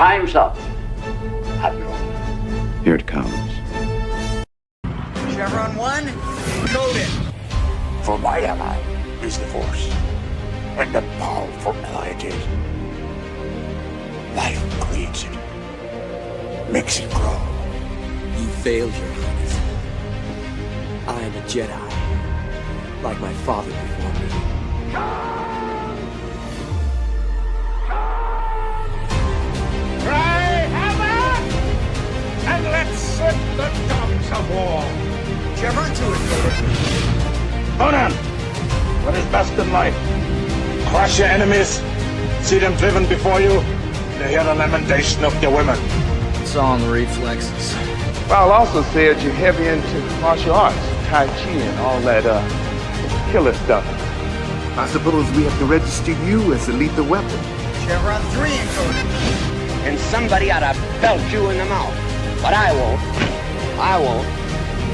Time's up, Admiral. Here it comes. Chevron 1, encoded. For my ally is the Force, and the powerful ally it is. Life creates it, makes it grow. You failed, Your Highness. I am a Jedi, like my father before me. Cry hammer, and let's set the dogs of war. Chevron 2, encoded. Conan, what is best in life? Crush your enemies, see them driven before you, to hear the lamentation of your women. It's all in the reflexes. Well, also said you're heavy into martial arts, Tai Chi and all that killer stuff. I suppose we have to register you as a lethal weapon. Chevron 3, encoded. And somebody ought to belt you in the mouth. But I won't. I won't.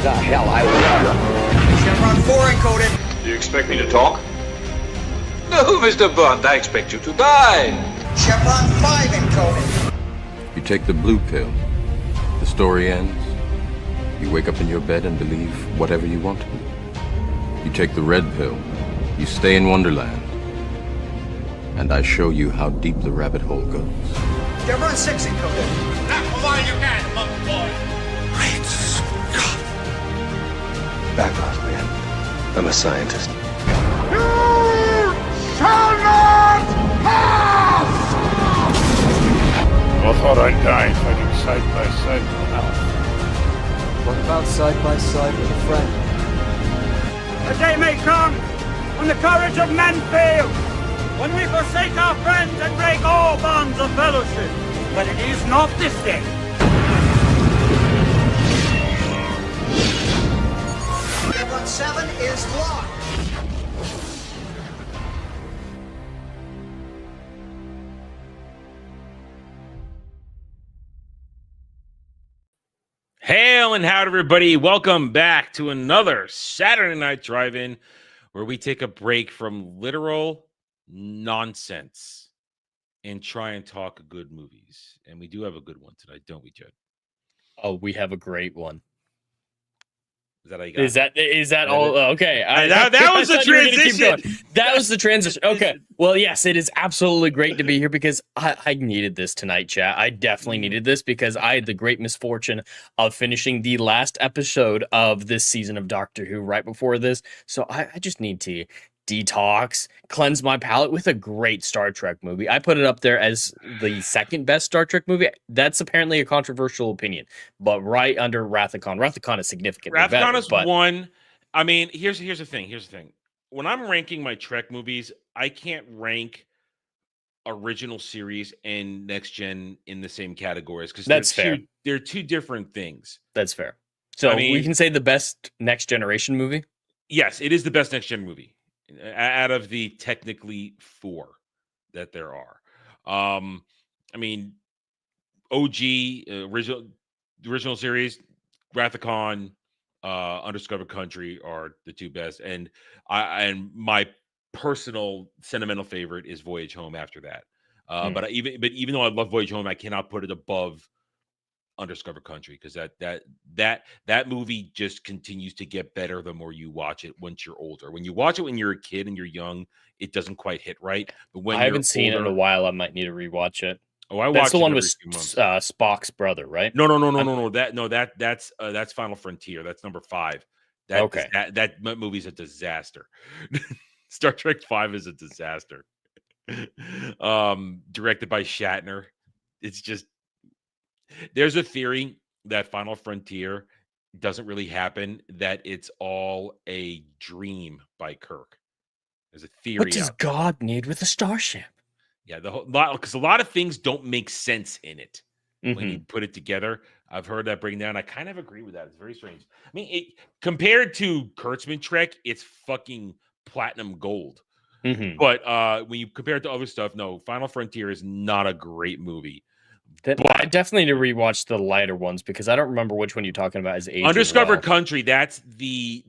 The hell I will. Chevron 4, encoded. Do you expect me to talk? No, Mr. Bond, I expect you to die. Chevron 5, encoded. You take the blue pill. The story ends. You wake up in your bed and believe whatever you want to. You take the red pill. You stay in Wonderland. And I show you how deep the rabbit hole goes. Chevron 6, encoded. Not for while you can, monkey boy. Great Scott. Back off, man. I'm a scientist. You shall not pass! I thought I'd die fighting side by side with an elf. What about side by side with a friend? A day may come when the courage of men fails, when we forsake our friends and break all bonds of fellowship. But it is not this day. Chevron 7 is locked. Hail and howdy, everybody. Welcome back to another Saturday Night Drive-In, where we take a break from literal nonsense and try and talk good movies. And we do have a good one tonight, don't we, Jed? Oh, we have a great one. Is that how you got Is that all? Okay. That was the transition. That was the transition. Okay. Well, yes, it is absolutely great to be here because I needed this tonight, chat. I definitely needed this because I had the great misfortune of finishing the last episode of this season of Doctor Who right before this. So I just need to detox, cleanse my palate with a great Star Trek movie. I put it up there as the second best Star Trek movie. That's apparently a controversial opinion, but right under Wrath of Khan. Wrath of Khan is significantly better. Wrath of Khan is one. I mean, here's the thing. When I'm ranking my Trek movies, I can't rank original series and next gen in the same categories because that's fair. They're two different things. That's fair. So I mean, we can say the best next generation movie. Yes, it is the best next gen movie out of the technically four that there are. I mean, OG original series, Wrath of Khan, Undiscovered Country are the two best, and my personal sentimental favorite is Voyage Home after that. But even though I love Voyage Home, I cannot put it above Undiscovered Country because that movie just continues to get better the more you watch it once you're older. When you watch it when you're a kid and you're young, it doesn't quite hit right. But when I haven't seen it in a while, I might need to rewatch it. Oh, I watched that's the one with Spock's brother, right? No. That's Final Frontier. That's number 5. That movie's a disaster. Star Trek 5 is a disaster. Directed by Shatner. It's just there's a theory that Final Frontier doesn't really happen, that it's all a dream by Kirk. There's a theory. What does God need with a starship? Yeah, because a lot of things don't make sense in it when you put it together. I've heard that breaking down. I kind of agree with that. It's very strange. I mean, compared to Kurtzman Trek, it's fucking platinum gold. But when you compare it to other stuff, no, Final Frontier is not a great movie. I definitely need to rewatch the lighter ones because I don't remember which one you're talking about as age. Undiscovered Country. That's the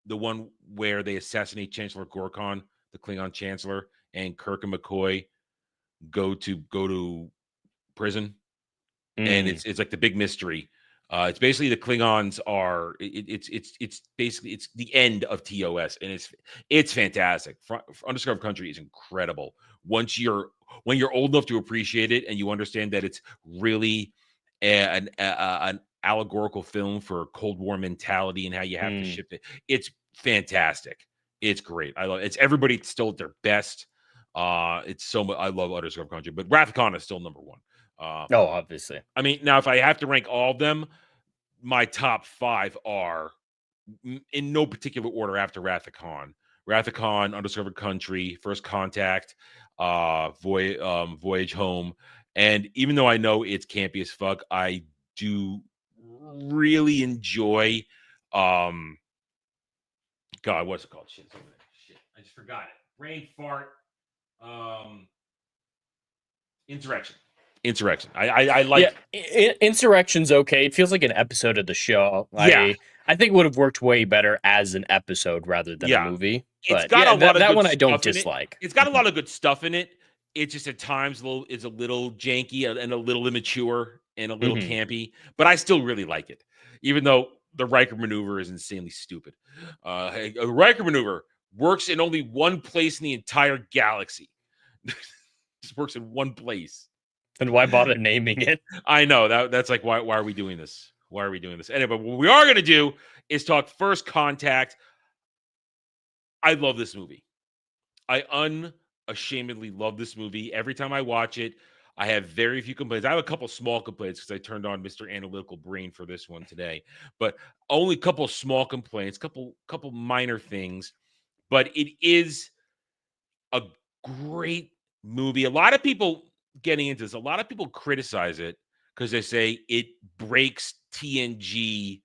one where they assassinate Chancellor Gorkon, the Klingon Chancellor, and Kirk and McCoy go to prison, and it's like the big mystery. It's basically the Klingons are it's basically it's the end of TOS, and it's fantastic. Undiscovered Country is incredible. When you're old enough to appreciate it, and you understand that it's really an allegorical film for Cold War mentality and how you have to shift it. It's fantastic. It's great. I love it. It's everybody still at their best. It's so much. I love Undiscovered Country, but Wrath of Khan is still number one. Obviously. I mean, now if I have to rank all of them, my top 5 are in no particular order after Wrath of Khan. Wrath of Khan, Undiscovered Country, First Contact, Voyage Home. And even though I know it's campy as fuck, I do really enjoy God, what's it called? Shit, I just forgot it. Brain fart. Insurrection. I like Insurrection's okay. It feels like an episode of the show. I think it would have worked way better as an episode rather than a movie. But it's got a lot of that good one I don't stuff in it. dislike. It's got a lot of good stuff in it. It just at times is a little janky and a little immature and a little campy, but I still really like it, even though the Riker maneuver is insanely stupid. A Riker maneuver works in only one place in the entire galaxy. Just works in one place. And why bother naming it? I know that's like why are we doing this? Why are we doing this? Anyway, what we are going to do is talk First Contact. I love this movie. I unashamedly love this movie. Every time I watch it, I have very few complaints. I have a couple small complaints because I turned on Mr. Analytical Brain for this one today, but only a couple small complaints, couple minor things. But it is a great movie. A lot of people getting into this, a lot of people criticize it because they say it breaks TNG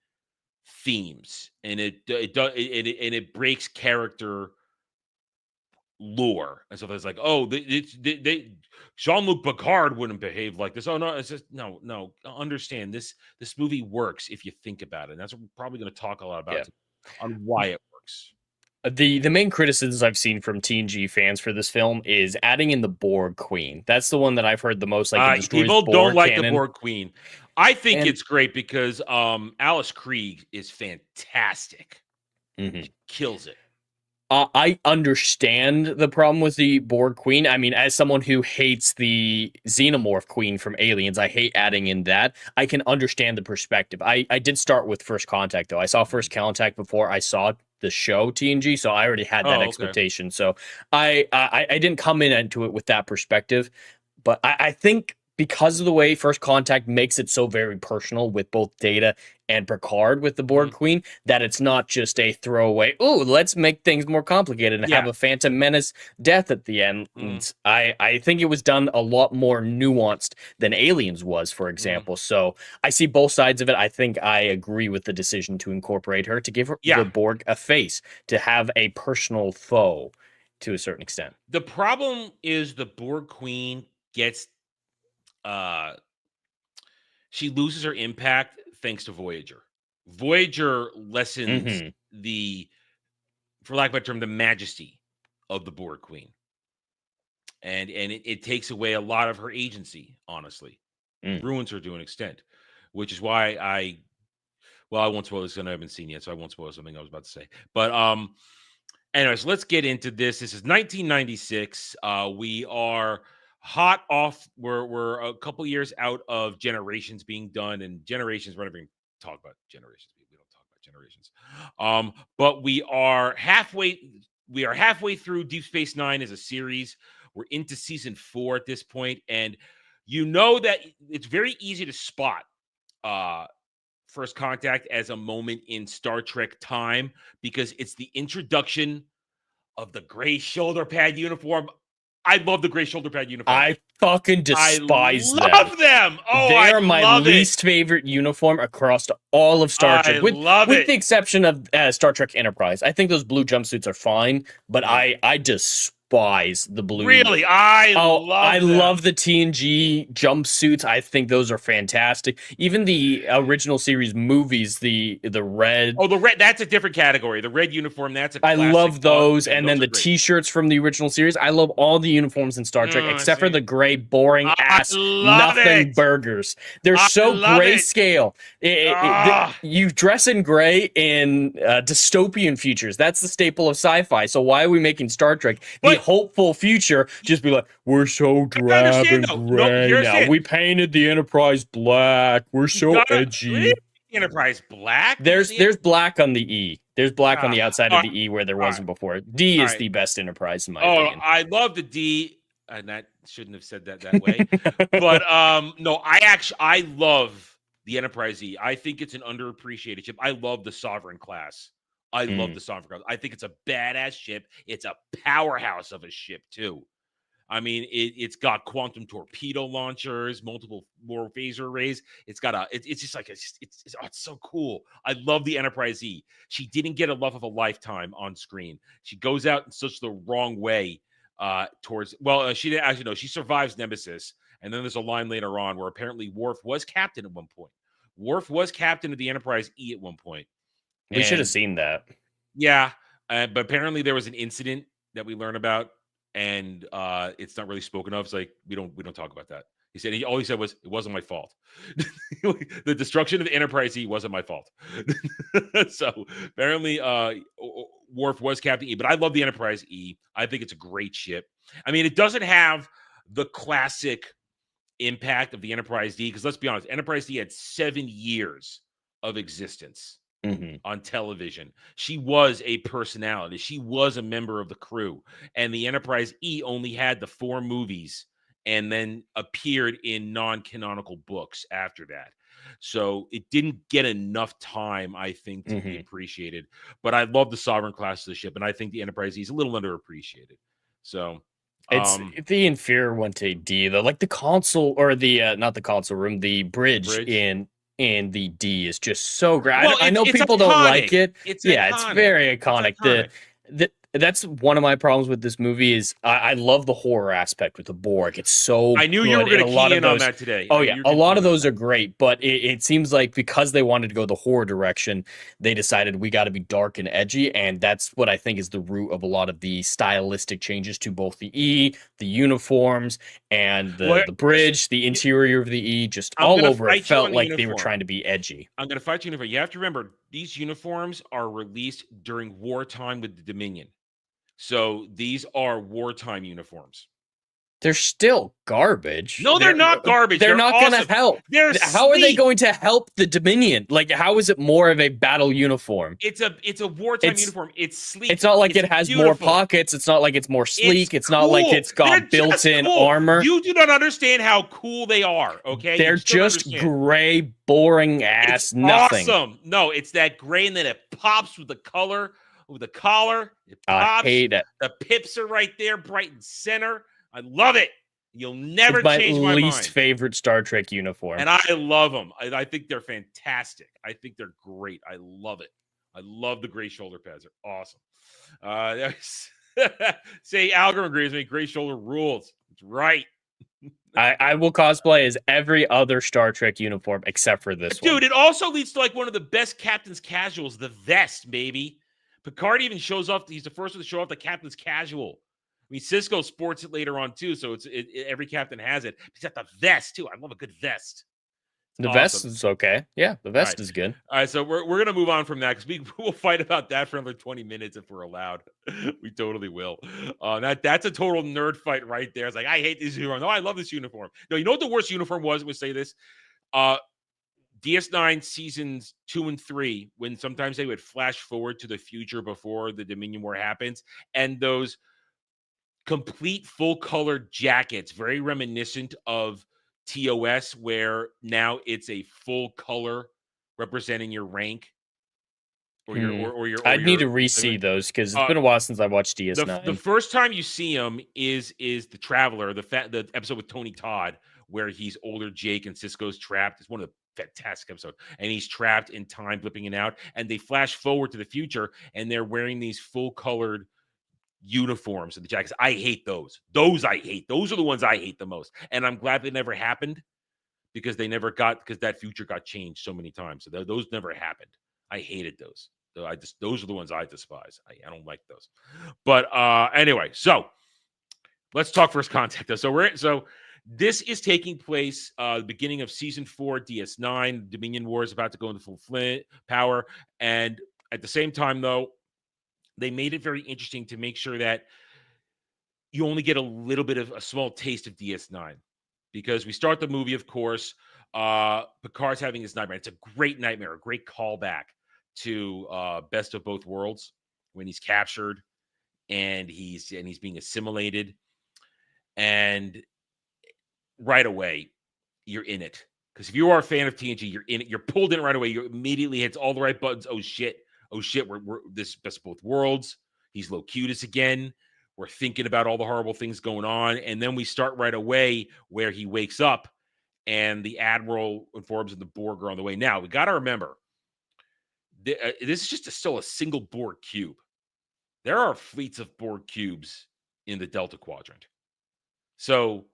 themes and it breaks character lore and stuff. It's like, oh, Jean-Luc Picard wouldn't behave like this. Oh no, it's just no. Understand this movie works if you think about it. And that's what we're probably going to talk a lot about on why it works. The main criticisms I've seen from TNG fans for this film is adding in the Borg Queen. That's the one that I've heard the most. Like people don't like the Borg Queen. I think it's great because Alice Krige is fantastic. She kills it. I understand the problem with the Borg Queen. I mean, as someone who hates the Xenomorph Queen from Aliens, I hate adding in that. I can understand the perspective. I did start with First Contact, though. I saw First Contact before I saw the show TNG, so I already had that expectation. So I didn't come into it with that perspective. But I think because of the way First Contact makes it so very personal with both Data and Picard with the Borg Queen, that it's not just a throwaway, oh, let's make things more complicated and have a Phantom Menace death at the end. I think it was done a lot more nuanced than Aliens was, for example. So I see both sides of it. I think I agree with the decision to incorporate her, to give her the Borg a face, to have a personal foe to a certain extent. The problem is the Borg Queen gets she loses her impact thanks to Voyager. Voyager lessens the, for lack of a better term, the majesty of the Borg Queen. And it takes away a lot of her agency, honestly. Ruins her to an extent, which is why I won't spoil this because I haven't seen yet, so I won't spoil something I was about to say. But anyways, let's get into this. This is 1996. We are hot off. We're a couple years out of Generations being done, and Generations, we're never going to talk about Generations. We don't talk about Generations. But we are halfway through Deep Space Nine as a series. We're into season 4 at this point, and you know that it's very easy to spot First Contact as a moment in Star Trek time because it's the introduction of the gray shoulder pad uniform. I love the gray shoulder pad uniform. I fucking despise them. I love them. Oh, they are my least favorite uniform across all of Star Trek. With the exception of Star Trek Enterprise. I think those blue jumpsuits are fine, but I despise despise the blue. Really? I love the TNG jumpsuits. I think those are fantastic. Even the original series movies, the red. Oh, the red, that's a different category. The red uniform, that's a I classic. love those. And those then the great. T-shirts from the original series. I love all the uniforms in Star Trek, except for the gray, boring ass, nothing burgers. They're so grayscale. You dress in gray in dystopian futures. That's the staple of sci-fi. So why are we making Star Trek the hopeful future? Just be like, we're so drab and gray now. We painted the Enterprise black. We're so edgy. Enterprise black? There's black on the E. There's black on the outside of the E where there wasn't before. D is the best Enterprise in my opinion. I love the D, and that shouldn't have said that way. But no, I love the Enterprise E. I think it's an underappreciated ship. I love the Sovereign class. I love the Sovereign class. I think it's a badass ship. It's a powerhouse of a ship too. I mean, it's got quantum torpedo launchers, multiple more phaser arrays. It's got it's just like it's so cool. I love the Enterprise E. She didn't get a love of a lifetime on screen. She goes out in such the wrong way towards. Well, she didn't actually know. She survives Nemesis, and then there's a line later on where apparently Worf was captain at one point. Worf was captain of the Enterprise E at one point. We should have seen that. Yeah, but apparently there was an incident that we learn about. And it's not really spoken of. It's like we don't talk about that. He said all he said was it wasn't my fault. The destruction of the Enterprise E wasn't my fault. So apparently Worf was Captain E, but I love the Enterprise E. I think it's a great ship. I mean, it doesn't have the classic impact of the Enterprise D because let's be honest, Enterprise D had 7 years of existence. On television. She was a personality. She was a member of the crew. And the Enterprise E only had the 4 movies and then appeared in non-canonical books after that. So it didn't get enough time, I think, to be appreciated. But I love the Sovereign class of the ship, and I think the Enterprise E is a little underappreciated. So it's the inferior one to D though. Like the console or the not the console room, the bridge. in the D is just so great. Well, I know people don't like it. It's very iconic. It's iconic. That's one of my problems with this movie is I love the horror aspect with the Borg. It's so I knew you were going to key in on that today. Oh, yeah. A lot of those are great, but it seems like because they wanted to go the horror direction, they decided we got to be dark and edgy, and that's what I think is the root of a lot of the stylistic changes to both the E, the uniforms, and the bridge, the interior of the E, just all over it felt like they were trying to be edgy. I'm going to fight you uniform. You have to remember, these uniforms are released during wartime with the Dominion. So these are wartime uniforms. They're still garbage. No, they're not garbage. They're not going to help. How are they going to help the Dominion? Like, how is it more of a battle uniform? It's a wartime uniform. It's sleek. It's not like it has more pockets. It's not like it's more sleek. It's not like it's got built-in armor. You do not understand how cool they are, okay? They're just gray, boring ass nothing. Awesome. No, it's that gray, and then it pops with the color, with the collar. It pops. I hate it. The pips are right there, bright and center. I love it. You'll never change my mind. My least favorite Star Trek uniform. And I love them. I think they're fantastic. I think they're great. I love it. I love the gray shoulder pads. They're awesome. Say Algor agrees with me. Gray shoulder rules. It's right. I will cosplay as every other Star Trek uniform except for this one. Dude, it also leads to like one of the best captain's casuals, the vest, baby. Picard even shows off. He's the first one to show off the captain's casual. I mean, Cisco sports it later on too, so every captain has it. He's got the vest too. I love a good vest. The vest is okay. Yeah, the vest is good. All right, so we're gonna move on from that because we'll fight about that for another 20 minutes if we're allowed. We totally will. That's a total nerd fight right there. It's like I hate this uniform. No, I love this uniform. No, you know what the worst uniform was? We'll say this. DS9 seasons 2 and 3, when sometimes they would flash forward to the future before the Dominion War happens, and those complete full-colored jackets, very reminiscent of TOS, where now it's a full color representing your rank. I'd need to re-see those because it's been a while since I watched DS9. The first time you see him is the Traveler, the episode with Tony Todd, where he's older Jake and Cisco's trapped. It's one of the fantastic episodes, and he's trapped in time, flipping it out, and they flash forward to the future, and they're wearing these full-colored uniforms and the jackets. I hate those. Those I hate. Those are the ones I hate the most. And I'm glad they never happened because that future got changed so many times. So those never happened. I hated those. So those are the ones I despise. I don't like those. But anyway, so let's talk first contact though. So this is taking place the beginning of season 4, DS9. Dominion War is about to go into full power. And at the same time, though, they made it very interesting to make sure that you only get a little bit of a small taste of DS9. Because we start the movie, of course, Picard's having this nightmare. It's a great nightmare, a great callback to Best of Both Worlds when he's captured and he's being assimilated. And right away, you're in it. Because if you are a fan of TNG, you're in it. You're pulled in right away. You immediately hits all the right buttons. Oh shit! We're this Best of Both Worlds. He's Locutus again. We're thinking about all the horrible things going on. And then we start right away where he wakes up and the Admiral informs him the Borg are on the way. Now, we got to remember, this is just still a single Borg cube. There are fleets of Borg cubes in the Delta Quadrant. So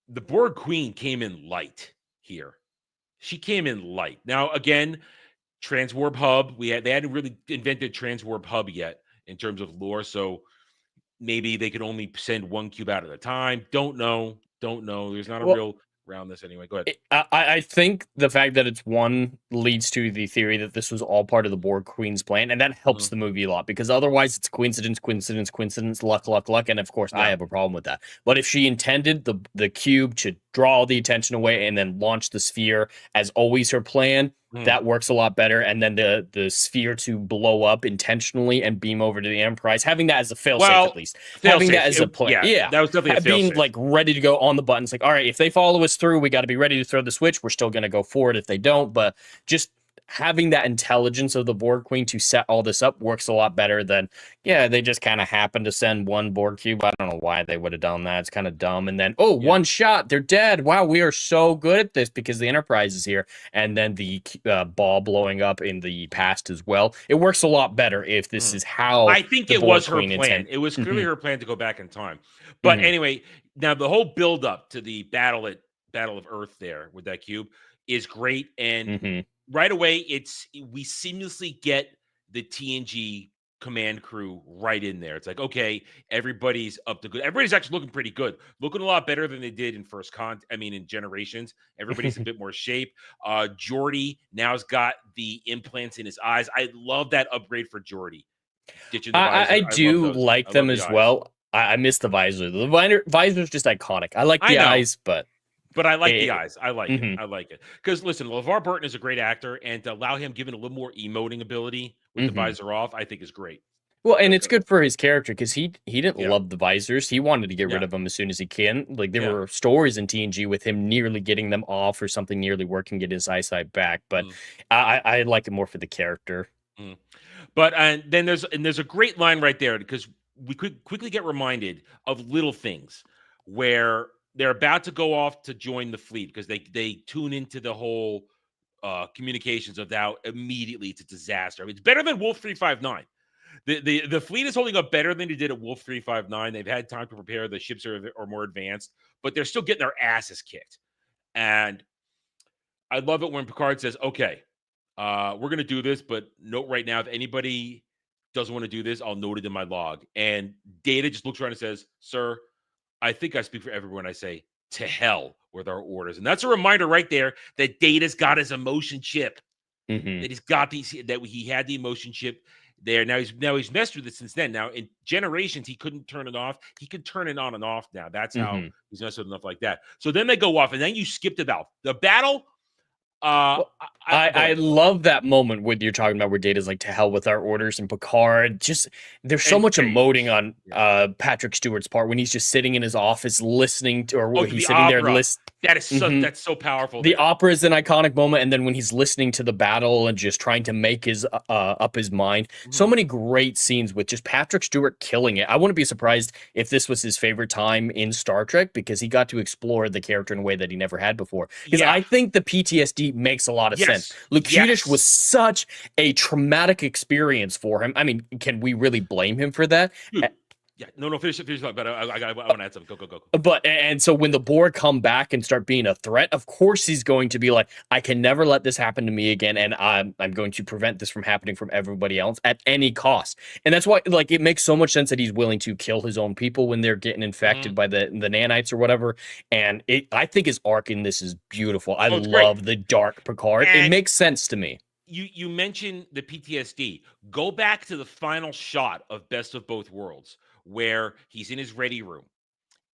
the Borg Queen came in light here. She came in light. Now, again, Transwarp Hub. They hadn't really invented Transwarp Hub yet in terms of lore. So maybe they could only send one cube out at a time. Don't know. There's not a real around this anyway. Go ahead. I think the fact that it's one leads to the theory that this was all part of the Borg Queen's plan, and that helps the movie a lot because otherwise it's coincidence, luck, and of course I have a problem with that. But if she intended the cube to draw the attention away and then launch the sphere as always her plan, that works a lot better. And then the sphere to blow up intentionally and beam over to the Enterprise, having that as a failsafe at least. Having that as a plan. Yeah, that was definitely a failsafe. Being like ready to go on the button. It's like, all right, if they follow us through, we got to be ready to throw the switch. We're still going to go forward if they don't. But just having that intelligence of the Borg Queen to set all this up works a lot better than, they just kind of happened to send one Borg cube. I don't know why they would have done that. It's kind of dumb. And then, one shot, they're dead. Wow, we are so good at this because the Enterprise is here. And then the ball blowing up in the past as well. It works a lot better if this is how I think it was her plan. It was clearly her plan to go back in time. But anyway, now the whole build up to the Battle of Earth there with that cube is great. And right away, we seamlessly get the TNG command crew right in there. It's like, okay, everybody's up to good. Everybody's actually looking pretty good. Looking a lot better than they did in Generations. Everybody's a bit more shape. Geordi now's got the implants in his eyes. I love that upgrade for Geordi. I do like them as well. I miss the visor. The visor's just iconic. I like the eyes, but I like the eyes. I like it. I like it. Because listen, LeVar Burton is a great actor, and to allow him given a little more emoting ability with the visor off, I think is great. Well, and it's good for his character because he didn't love the visors. He wanted to get rid of them as soon as he can. Like there were stories in TNG with him nearly getting them off or something nearly working, get his eyesight back. But I like it more for the character. But then there's a great line right there because we could quickly get reminded of little things where they're about to go off to join the fleet because they tune into the whole communications of how immediately it's a disaster. I mean, it's better than Wolf 359. The fleet is holding up better than it did at Wolf 359. They've had time to prepare. The ships are more advanced, but they're still getting their asses kicked. And I love it when Picard says, okay, we're going to do this, but note right now, if anybody doesn't want to do this, I'll note it in my log. And Data just looks around and says, sir, I think I speak for everyone. I say, to hell with our orders. And that's a reminder right there that Data's got his emotion chip. That he's got that he had the emotion chip there. Now he's messed with it since then. Now in Generations, he couldn't turn it off. He can turn it on and off now. That's how he's messed with enough like that. So then they go off, and then you skip the battle. I love that moment when you're talking about where Data's like, to hell with our orders, and Picard just there's so much emoting on Patrick Stewart's part when he's just sitting in his office listening to, or he's sitting there listening. That is that's so powerful. The opera is an iconic moment, and then when he's listening to the battle and just trying to make his up his mind, so many great scenes with just Patrick Stewart killing it. I wouldn't be surprised if this was his favorite time in Star Trek because he got to explore the character in a way that he never had before. Because I think the PTSD he makes a lot of sense. Yes. Locutus was such a traumatic experience for him. I mean, can we really blame him for that? Dude, yeah, no, finish it. But I want to add something. Go. But and so when the Borg come back and start being a threat, of course he's going to be like, I can never let this happen to me again, and I'm going to prevent this from happening from everybody else at any cost. And that's why, like, it makes so much sense that he's willing to kill his own people when they're getting infected by the nanites or whatever. And I think his arc in this is beautiful. I love the dark Picard. And it makes sense to me. You mentioned the PTSD. Go back to the final shot of Best of Both Worlds, where he's in his ready room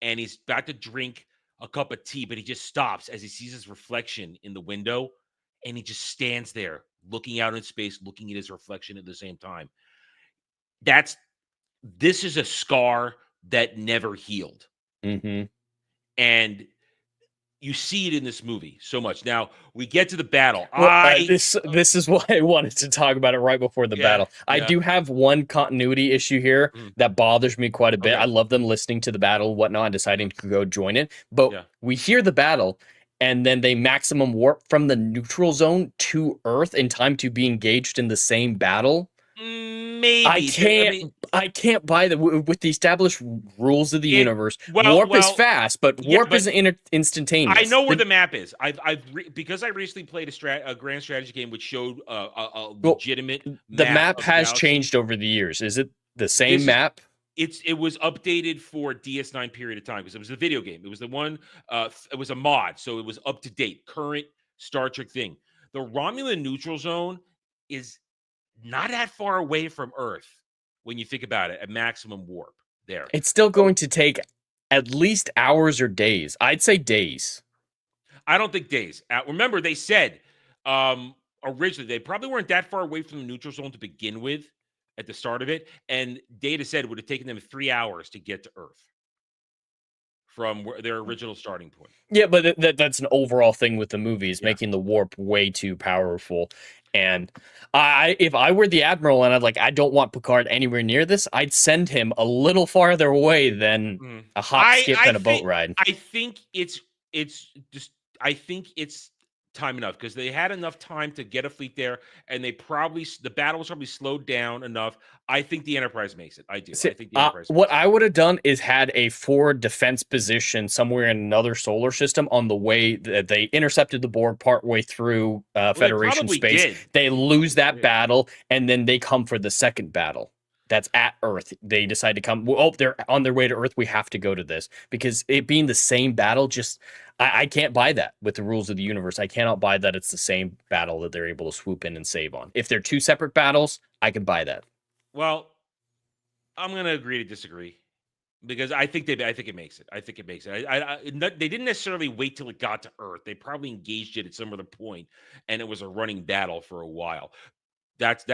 and he's about to drink a cup of tea, but he just stops as he sees his reflection in the window, and he just stands there looking out in space, looking at his reflection at the same time. This is a scar that never healed. Mm-hmm. And you see it in this movie so much. Now we get to the battle. This is why I wanted to talk about it right before the battle. I do have one continuity issue here that bothers me quite a bit. I love them listening to the battle and whatnot and deciding to go join it. But we hear the battle, and then they maximum warp from the neutral zone to Earth in time to be engaged in the same battle. Maybe I can't buy that with the established rules of the universe. Warp is fast, but warp isn't instantaneous. I know where the map is. Because I recently played a grand strategy game which showed a legitimate. The map has changed over the years. Is it the same map? It was updated for DS9 period of time because it was a video game. It was the one. It was a mod, so it was up to date, current Star Trek thing. The Romulan neutral zone is not that far away from Earth when you think about it, at maximum warp there. It's still going to take at least hours or days. I'd say days. I don't think days. Remember, they said originally they probably weren't that far away from the neutral zone to begin with at the start of it. And Data said it would have taken them 3 hours to get to Earth from their original starting point. Yeah, but that's an overall thing with the movies, making the warp way too powerful. And if I were the Admiral and I don't want Picard anywhere near this, I'd send him a little farther away than a hop, skip, and a boat ride. I think it's time enough because they had enough time to get a fleet there, and the battle was probably slowed down enough. I think the Enterprise makes it. I do. I think the Enterprise. What I would have done is had a forward defense position somewhere in another solar system on the way that they intercepted the Borg partway through Federation space. They lose that battle, and then they come for the second battle. That's at Earth. They decide to come. Oh, they're on their way to Earth. We have to go to this because it being the same battle. I can't buy that with the rules of the universe. I cannot buy that it's the same battle that they're able to swoop in and save on. If they're two separate battles, I can buy that. Well, I'm going to agree to disagree because I think it makes it. I think it makes it. They didn't necessarily wait till it got to Earth. They probably engaged it at some other point, and it was a running battle for a while. That's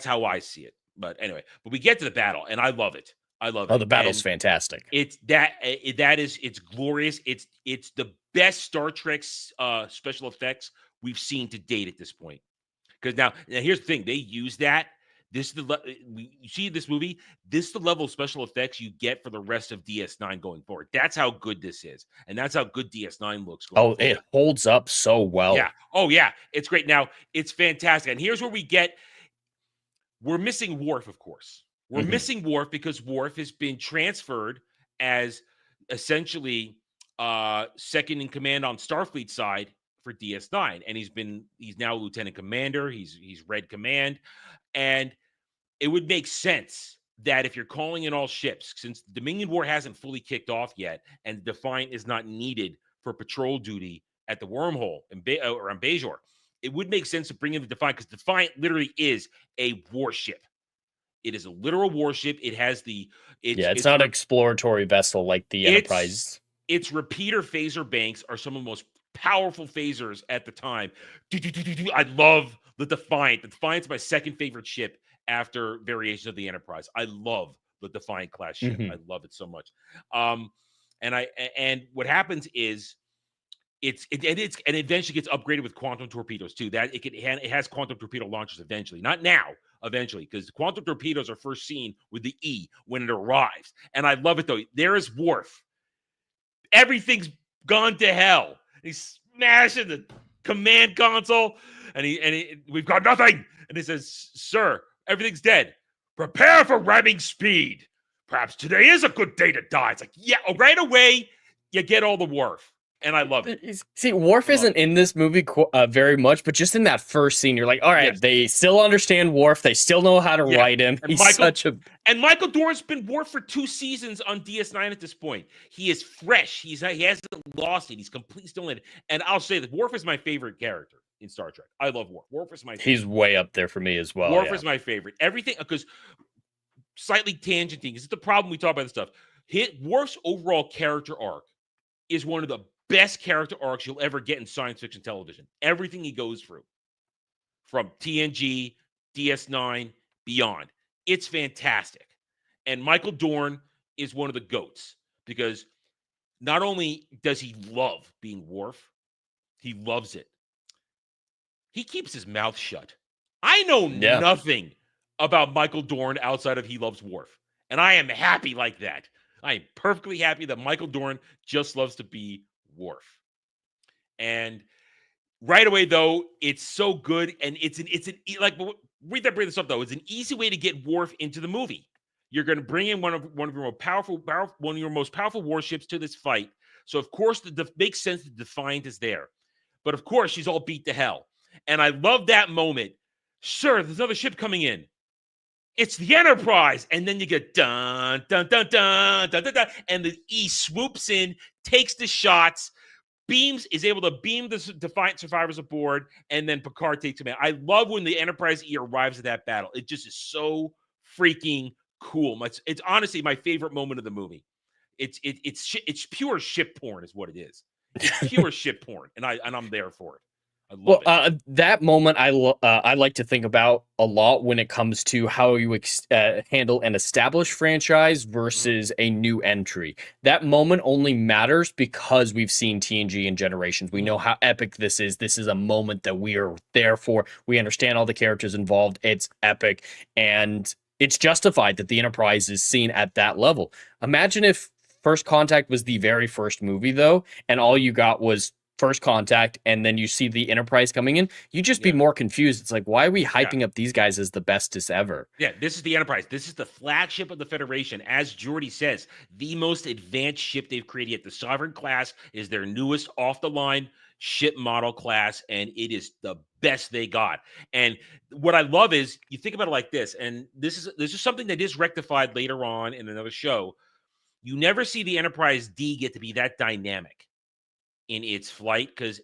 how I see it. But anyway, we get to the battle, and I love it. I love it. Oh, the battle's fantastic. It's glorious. It's the best Star Trek special effects we've seen to date at this point. Because now here's the thing: they use that. You see this movie. This is the level of special effects you get for the rest of DS9 going forward. That's how good this is, and that's how good DS9 looks. Oh, it holds up so well. Yeah. Oh, yeah. It's great. Now it's fantastic. And here's where we're missing Worf, of course. We're missing Worf because Worf has been transferred as essentially second in command on Starfleet side for DS9, and he's now lieutenant commander. He's Red Command, and it would make sense that if you're calling in all ships, since the Dominion War hasn't fully kicked off yet, and Defiant is not needed for patrol duty at the wormhole or on Bajor, it would make sense to bring in the Defiant because Defiant literally is a warship. It is a literal warship. It has it's not an exploratory vessel like the Enterprise. Its repeater phaser banks are some of the most powerful phasers at the time. I love the Defiant. The Defiant's my second favorite ship after Variation of the Enterprise. I love the Defiant class ship. I love it so much. And what happens is it eventually gets upgraded with quantum torpedoes too. That it has quantum torpedo launchers eventually, not now, eventually, because the quantum torpedoes are first seen with the E when it arrives. And I love it though. There is Worf. Everything's gone to hell. He's smashing the command console, and we've got nothing. And he says, "Sir, everything's dead. Prepare for ramming speed. Perhaps today is a good day to die." It's like, yeah, right away, you get all the Worf. And I love it. See, Worf isn't in this movie very much, but just in that first scene, you're like, all right, they still understand Worf. They still know how to write him. And Michael Dorn's been Worf for 2 seasons on DS9 at this point. He is fresh. He hasn't lost it. He's completely still in it. And I'll say that Worf is my favorite character in Star Trek. I love Worf. Worf is my favorite. He's way up there for me as well. Worf is my favorite. Everything, because slightly tangenting, this is the problem we talk about this stuff. Worf's overall character arc is one of the best character arcs you'll ever get in science fiction television. Everything he goes through, from TNG, DS9, beyond. It's fantastic. And Michael Dorn is one of the GOATs, because not only does he love being Worf, he loves it. He keeps his mouth shut. I know nothing about Michael Dorn outside of he loves Worf. And I am happy like that. I am perfectly happy that Michael Dorn just loves to be Worf. And right away, though, it's so good, and it's an like, bring this up though. It's an easy way to get Worf into the movie. You're going to bring in one of your most powerful warships to this fight. So of course, makes sense the Defiant is there, but of course she's all beat to hell. And I love that moment. Sir, there's another ship coming in. It's the Enterprise. And then you get dun, dun, dun, dun, dun, dun, dun. And the E swoops in, takes the shots, is able to beam the Defiant survivors aboard, and then Picard takes him out. I love when the Enterprise E arrives at that battle. It just is so freaking cool. It's honestly my favorite moment of the movie. It's pure ship porn is what it is. It's pure ship porn, and I'm there for it. I love it. That moment I like to think about a lot when it comes to how you handle an established franchise versus a new entry. That moment only matters because we've seen TNG in Generations. We know how epic this is. This is a moment that we are there for. We understand all the characters involved. It's epic, and it's justified that the Enterprise is seen at that level. Imagine if First Contact was the very first movie, though, and all you got was First Contact, and then you see the Enterprise coming in, you just be more confused. It's like, why are we hyping up these guys as the bestest ever? Yeah, this is the Enterprise. This is the flagship of the Federation. As Geordi says, the most advanced ship they've created yet. The Sovereign class is their newest off-the-line ship model class, and it is the best they got. And what I love is, you think about it like this, and this is something that is rectified later on in another show. You never see the Enterprise D get to be that dynamic in its flight, because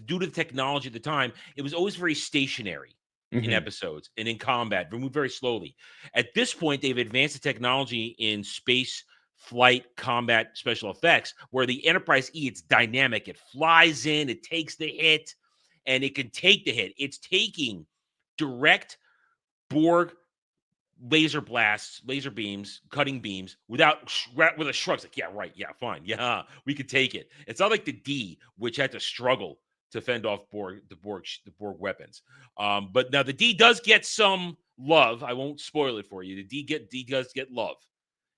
due to the technology at the time, it was always very stationary in episodes and in combat, moved very slowly. At this point, they've advanced the technology in space flight combat special effects, where the Enterprise E, it's dynamic. It flies in, it takes the hit, and it can take the hit. It's taking direct Borg laser blasts, laser beams, cutting beams with a shrug. It's like, yeah, right, yeah, fine, yeah, we could take it. It's not like the D, which had to struggle to fend off the Borg weapons. But now the D does get some love. I won't spoil it for you. The D does get love.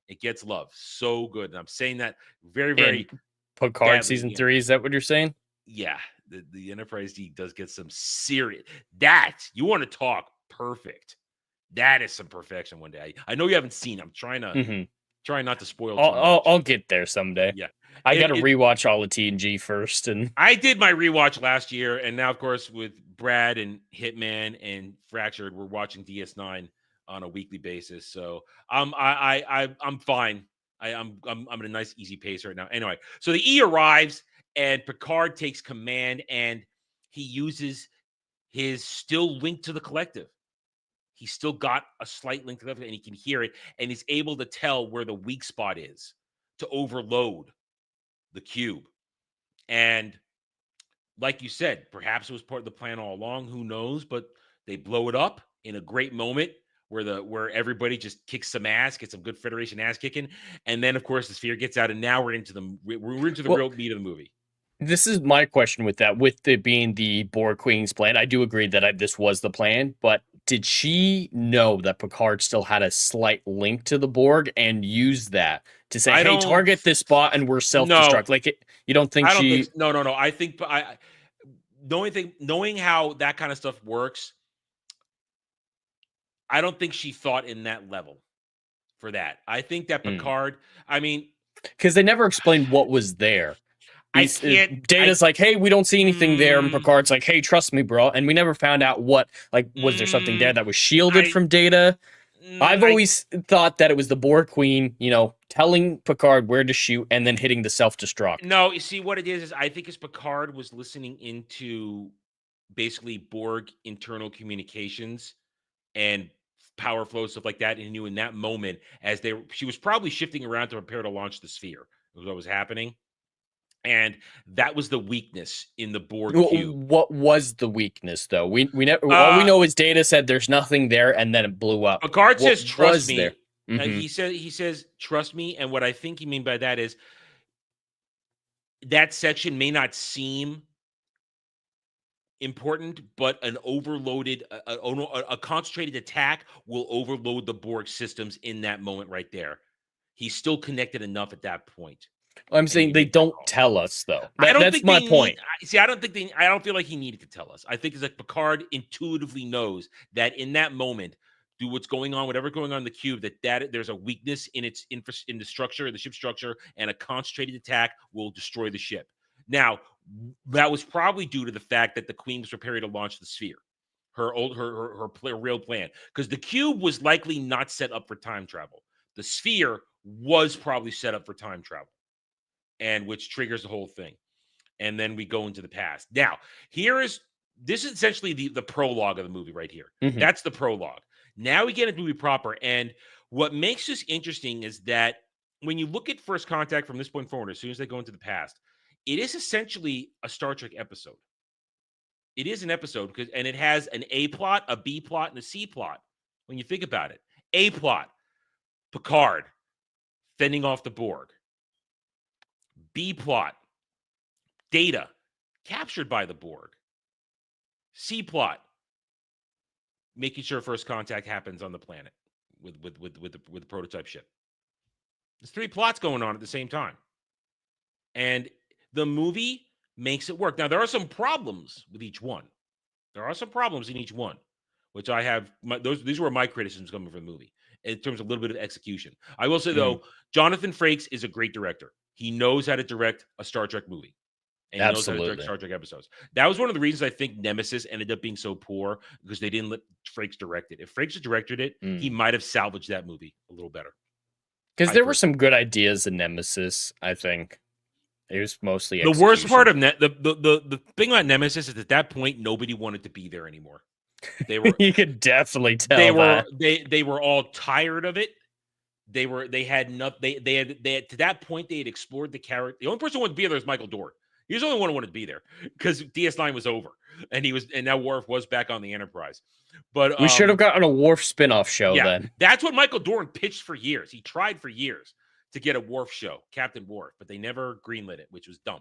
It gets love. So good. And I'm saying that very, very Picard season 3. Is that what you're saying? Yeah, the Enterprise D does get some serious. That you want to talk perfect. That is some perfection one day. I know you haven't seen. I'm trying not to spoil. I'll get there someday. Yeah, I got to rewatch all of TNG first, and I did my rewatch last year, and now of course with Brad and Hitman and Fractured, we're watching DS9 on a weekly basis. So I'm fine. I'm at a nice easy pace right now. Anyway, so the E arrives and Picard takes command, and he uses his still link to the collective. He's still got a slight link to the, and he can hear it, and he's able to tell where the weak spot is to overload the cube. And like you said, perhaps it was part of the plan all along. Who knows? But they blow it up in a great moment where everybody just kicks some ass, gets some good Federation ass kicking, and then of course the sphere gets out, and now we're into the real meat of the movie. This is my question with that, with it being the Borg Queen's plan. I do agree that this was the plan, but did she know that Picard still had a slight link to the Borg and use that to say, hey, target this spot and we're self-destruct? You don't think she... No. I think knowing how that kind of stuff works, I don't think she thought in that level for that. I think that Picard, I mean, because they never explained what was there. Data's like, hey, we don't see anything there, and Picard's like, hey, trust me, bro. And we never found out what, like, was there something there that was shielded from Data? I've always thought that it was the Borg Queen, telling Picard where to shoot and then hitting the self-destruct. No, you see what it is I think Picard was listening into basically Borg internal communications and power flow, stuff like that, and he knew in that moment she was probably shifting around to prepare to launch the sphere. Was what was happening. And that was the weakness in the Borg cube. What was the weakness, though? We never, all we know is Data said there's nothing there, and then it blew up. Picard says, "Trust me." Mm-hmm. He says, "Trust me." And what I think he mean by that is that section may not seem important, but an overloaded, a concentrated attack will overload the Borg systems in that moment right there. He's still connected enough at that point. I'm saying they don't tell us, though. That's my point. I don't feel like he needed to tell us. I think it's like Picard intuitively knows that in that moment, do what's going on, whatever's going on in the cube, that there's a weakness in in the structure, the ship structure, and a concentrated attack will destroy the ship. Now, that was probably due to the fact that the Queen was preparing to launch the sphere, her real plan, because the cube was likely not set up for time travel. The sphere was probably set up for time travel, and which triggers the whole thing. And then we go into the past. Now, this is essentially the prologue of the movie right here. Mm-hmm. That's the prologue. Now we get into the movie proper. And what makes this interesting is that when you look at First Contact from this point forward, as soon as they go into the past, it is essentially a Star Trek episode. It is an episode and it has an A plot, a B plot, and a C plot. When you think about it, A plot, Picard fending off the Borg. B plot, Data captured by the Borg. C plot, making sure First Contact happens on the planet with the prototype ship. There's 3 plots going on at the same time, and the movie makes it work. Now there are some problems with each one. There are some problems in each one, which I have. These were my criticisms coming from the movie in terms of a little bit of execution. I will say though, Jonathan Frakes is a great director. He knows how to direct a Star Trek movie. And he knows how to direct Star Trek episodes. That was one of the reasons I think Nemesis ended up being so poor, because they didn't let Frakes direct it. If Frakes had directed it, he might have salvaged that movie a little better. Because there were some good ideas in Nemesis, I think. It was mostly execution. The worst part of the thing about Nemesis is at that point, nobody wanted to be there anymore. They were you could definitely tell they were all tired of it. They had to that point they had explored the character. The only person who wanted to be there was Michael Dorn. He was the only one who wanted to be there because DS9 was over, and now Worf was back on the Enterprise. But we should have gotten a Worf spin-off show then. That's what Michael Dorn pitched for years. He tried for years to get a Worf show, Captain Worf, but they never greenlit it, which was dumb.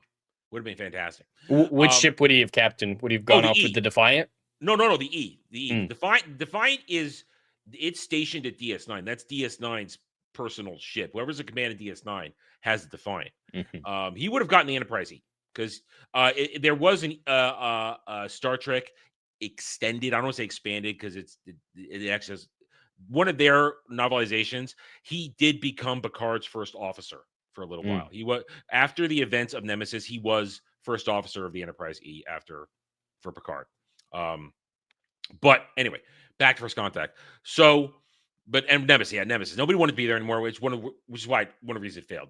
Would have been fantastic. Which ship would he have captained? Would he have gone off with the Defiant? No, the E. The E. Defiant it's stationed at DS9. That's DS9's personal ship. Whoever's the command of DS9 has the Defiant. Mm-hmm. He would have gotten the Enterprise E, because there was a Star Trek extended. I don't want to say expanded because it actually has one of their novelizations. He did become Picard's first officer for a little while. He was, after the events of Nemesis, he was first officer of the Enterprise E for Picard. But anyway, back to First Contact. So, and Nemesis. Nobody wanted to be there anymore, which is why one of the reasons it failed.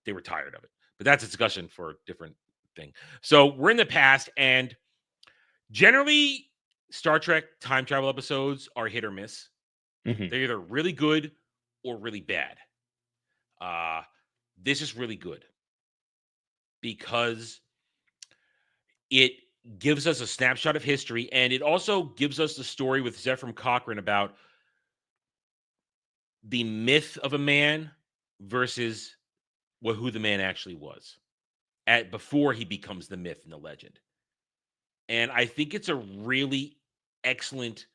They were tired of it. But that's a discussion for a different thing. So we're in the past, and generally, Star Trek time travel episodes are hit or miss. Mm-hmm. They're either really good or really bad. This is really good because it gives us a snapshot of history, and it also gives us the story with Zefram Cochrane about the myth of a man versus who the man actually was before he becomes the myth and the legend. And I think it's a really excellent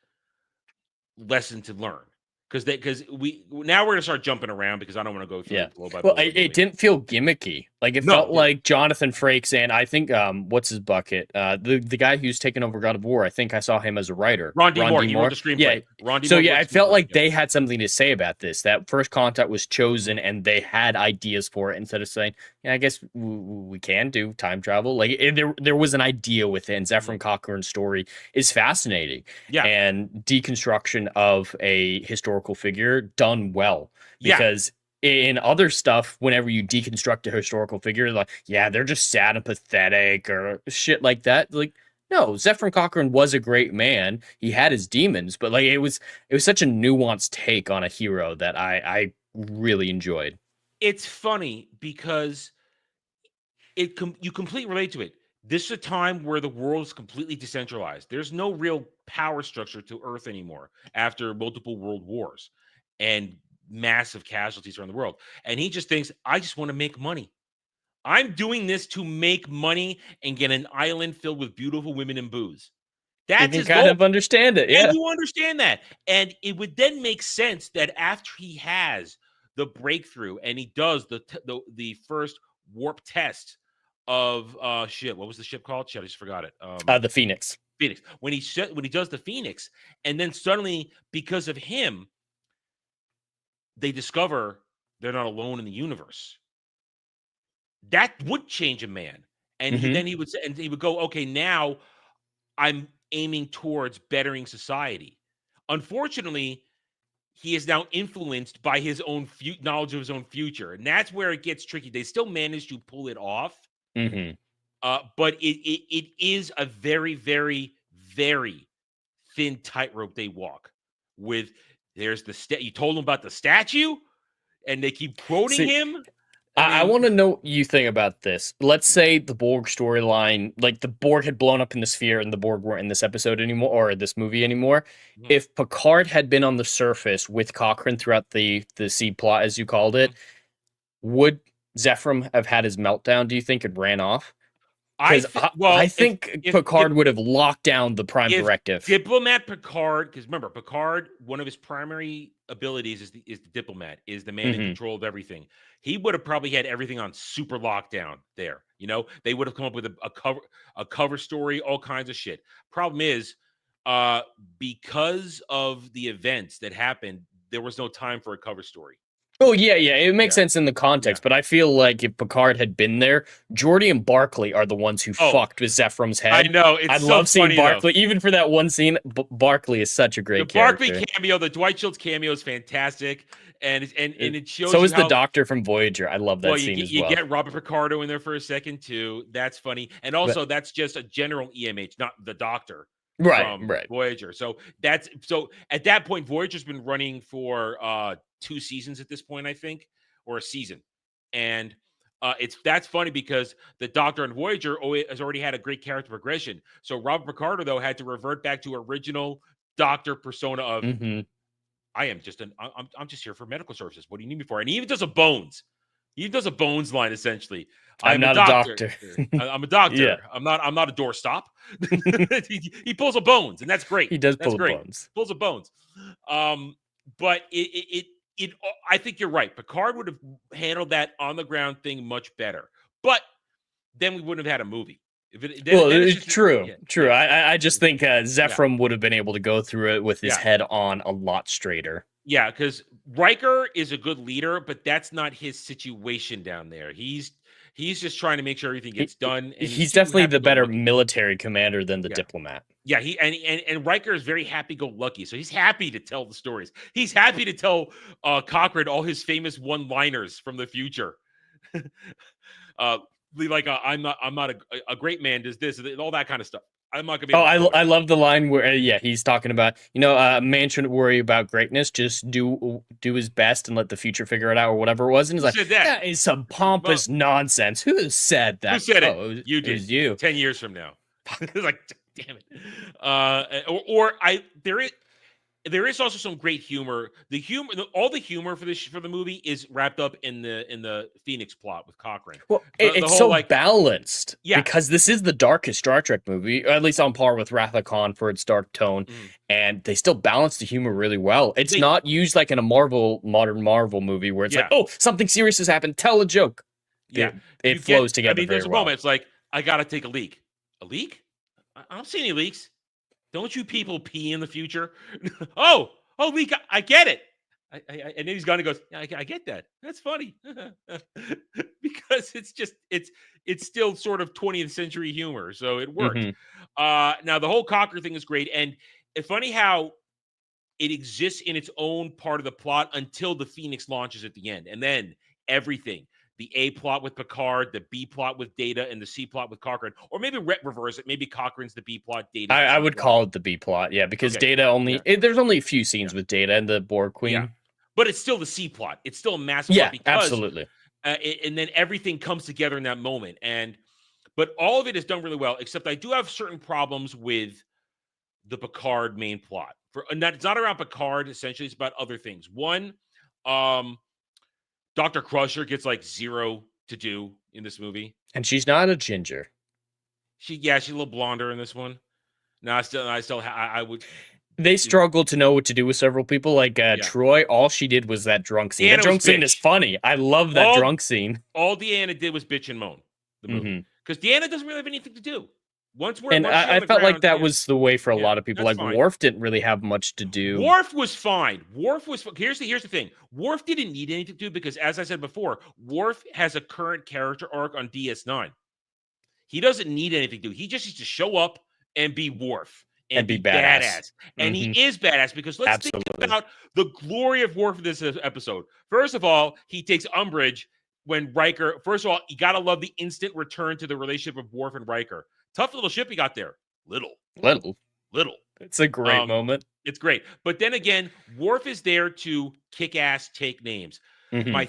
lesson to learn. because we now we're gonna start jumping around because I don't want to go through it blow by Well, blow. it didn't feel gimmicky. Like it felt like Jonathan Frakes and I think what's his bucket? The guy who's taken over God of War. I think I saw him as a writer. Ron D. Moore. He wrote the screenplay. Yeah. Ron D. So Moore yeah, wrote it the felt screenplay, like they had something to say about this. That First Contact was chosen and they had ideas for it instead of saying, yeah, I guess we can do time travel. Like there was an idea with it. And Zefram Cochrane's story is fascinating. Yeah. And deconstruction of a historical figure done well. Because in other stuff, whenever you deconstruct a historical figure, like, yeah, they're just sad and pathetic or shit like that. Like, no, Zefram Cochrane was a great man. He had his demons, but like it was such a nuanced take on a hero that I really enjoyed. It's funny because you completely relate to it. This is a time where the world is completely decentralized. There's no real power structure to Earth anymore after multiple world wars and massive casualties around the world. And he just thinks, I just want to make money. I'm doing this to make money and get an island filled with beautiful women and booze. That's you his can kind goal. of understand it. Yeah. And you understand that. And it would then make sense that after he has the breakthrough and he does the first warp test of what was the ship called? Shit, I just forgot it. The Phoenix. Phoenix. When he does the Phoenix, and then suddenly, because of him, they discover they're not alone in the universe. That would change a man. And then he would say, and he would go, okay, now I'm aiming towards bettering society. Unfortunately, he is now influenced by his own knowledge of his own future. And that's where it gets tricky. They still manage to pull it off. But it is a very, very, very thin tightrope they walk with. There's you told them about the statue and they keep quoting him. I want to know what you think about this. Let's say the Borg storyline, like the Borg had blown up in the sphere and the Borg weren't in this episode anymore or this movie anymore. If Picard had been on the surface with Cochrane throughout the seed plot, as you called it, would Zefram have had his meltdown, do you think, and ran off? I think Picard would have locked down the Prime Directive. Diplomat Picard, because remember, Picard, one of his primary abilities is the diplomat, is the man in control of everything. He would have probably had everything on super lockdown there. You know, they would have come up with a cover story, all kinds of shit. Problem is, because of the events that happened, there was no time for a cover story. Oh, yeah. It makes sense in the context, but I feel like if Picard had been there, Geordi and Barclay are the ones who fucked with Zephram's head. I know. I love seeing Barclay. Even for that one scene, Barclay is such a great character. The Barclay cameo, the Dwight Schultz cameo is fantastic. And it shows so is the Doctor from Voyager. I love that scene as well. You get Robert Picardo in there for a second, too. That's funny. And also, that's just a general EMH, not the Doctor. Right. Voyager. So at that point, Voyager's been running for 2 seasons at this point, I think, or a season. And that's funny because the Doctor and Voyager has already had a great character progression. So Robert Picardo, though, had to revert back to original Doctor persona of I'm just here for medical services. What do you need me for? And he even does a Bones. He does a Bones line essentially. I'm not a doctor. I'm a doctor. Yeah. I'm not a doorstop. he pulls a Bones, and that's great. He does pull a Bones. Pulls a Bones. But I think you're right. Picard would have handled that on the ground thing much better. But then we wouldn't have had a movie. True. I just think Zefram would have been able to go through it with his head on a lot straighter. Yeah, because Riker is a good leader, but that's not his situation down there. He's just trying to make sure everything gets done. And he's definitely the better military commander than the diplomat. Yeah, and Riker is very happy-go-lucky, so he's happy to tell the stories. He's happy to tell Cochrane all his famous one-liners from the future. I'm not a great man. Does this and all that kind of stuff. I'm not gonna be. I love the line where he's talking about a man shouldn't worry about greatness, just do his best and let the future figure it out or whatever it was. And he's like, that is some pompous nonsense. Who said that? Who said it? You did. It was you. 10 years from now. Like, damn it. there is also some great humor. All the humor for the movie is wrapped up in the Phoenix plot with Cochrane. Well, The it's whole, so balanced, Yeah. because this is the darkest Star Trek movie, or at least on par with Wrath of Khan for its dark tone, and they still balance the humor really well. It's not used like in a modern Marvel movie where it's like, oh, something serious has happened, tell a joke. Yeah, it flows together very there's a well. moment. It's like, I gotta take a leak. A leak? I don't see any leaks. Don't you people pee in the future? oh, leak! I get it. And then he's gone and goes, yeah, I get that. That's funny because it's still sort of 20th century humor, so it works. Now the whole Cocker thing is great, and it's funny how it exists in its own part of the plot until the Phoenix launches at the end, and then everything. The A plot with Picard, the B plot with Data, and the C plot with Cochrane. Or maybe reverse it. Maybe Cochrane's the B plot, Data. I would call it the B plot, yeah, because Data only... there's only a few scenes with Data and the Borg Queen. Yeah. But it's still the C plot. It's still a massive plot because, absolutely. And then everything comes together in that moment. But all of it is done really well, except I do have certain problems with the Picard main plot. It's not around Picard, essentially. It's about other things. One, Dr. Crusher gets like zero to do in this movie. And she's not a ginger. She's a little blonder in this one. No, I would. They struggled to know what to do with several people. Like Troy, all she did was that drunk scene. That drunk scene is funny. I love that drunk scene. All Deanna did was bitch and moan. The movie. Because Deanna doesn't really have anything to do. I felt like that was the way for a lot of people. Like, Worf didn't really have much to do. Worf was fine. Here's the thing. Worf didn't need anything to do because, as I said before, Worf has a current character arc on DS9. He doesn't need anything to do. He just needs to show up and be Worf and be badass. And he is badass because let's think about the glory of Worf in this episode. First of all, he takes umbrage when Riker. First of all, you got to love the instant return to the relationship of Worf and Riker. Tough little ship he got there. Little. It's a great moment. It's great. But then again, Worf is there to kick ass, take names. My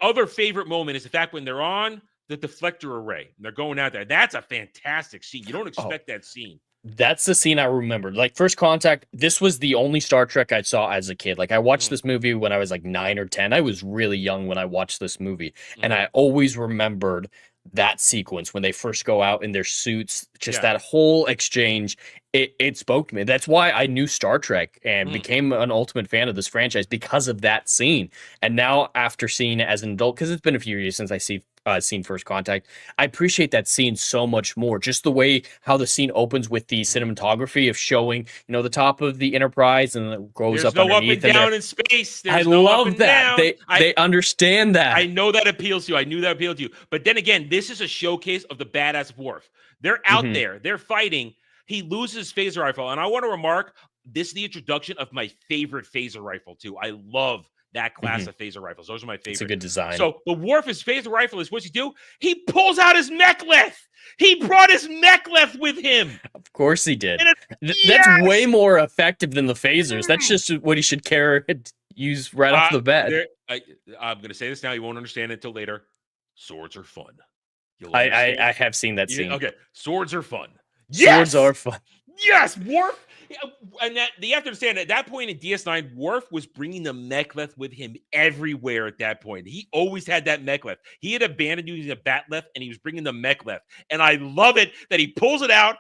other favorite moment is the fact when they're on the deflector array and they're going out there. That's a fantastic scene. You don't expect that scene. That's the scene I remembered. Like, First Contact, this was the only Star Trek I saw as a kid. Like, I watched this movie when I was like 9 or 10. I was really young when I watched this movie. And I always remembered that sequence when they first go out in their suits, just that whole exchange, it spoke to me. That's why I knew Star Trek and became an ultimate fan of this franchise, because of that scene. And now, after seeing it as an adult, because it's been a few years since I seen First Contact, I appreciate that scene so much more. Just the way how the scene opens with the cinematography of showing, the top of the Enterprise and it goes up underneath. There's no up and down in space. I love that. They understand that. I know that appeals to you. I knew that appealed to you. But then again, this is a showcase of the badass Worf. They're out there. They're fighting. He loses phaser rifle. And I want to remark, this is the introduction of my favorite phaser rifle, too. I love that class of phaser rifles. Those are my favorite. It's a good design. So the Worf's phaser rifle is what's he do? He pulls out his mechleth. He brought his mechleth with him. Of course he did. That's way more effective than the phasers. That's just what he should use right off the bat. I'm going to say this now. You won't understand it until later. Swords are fun. I have seen that scene. Okay. Swords are fun. Swords are fun. Yes, Worf. And that you have to understand, at that point in DS9, Worf was bringing the mechleth with him everywhere at that point. He always had that mechleth. He had abandoned using a batleth, and he was bringing the mechleth. And I love it that he pulls it out.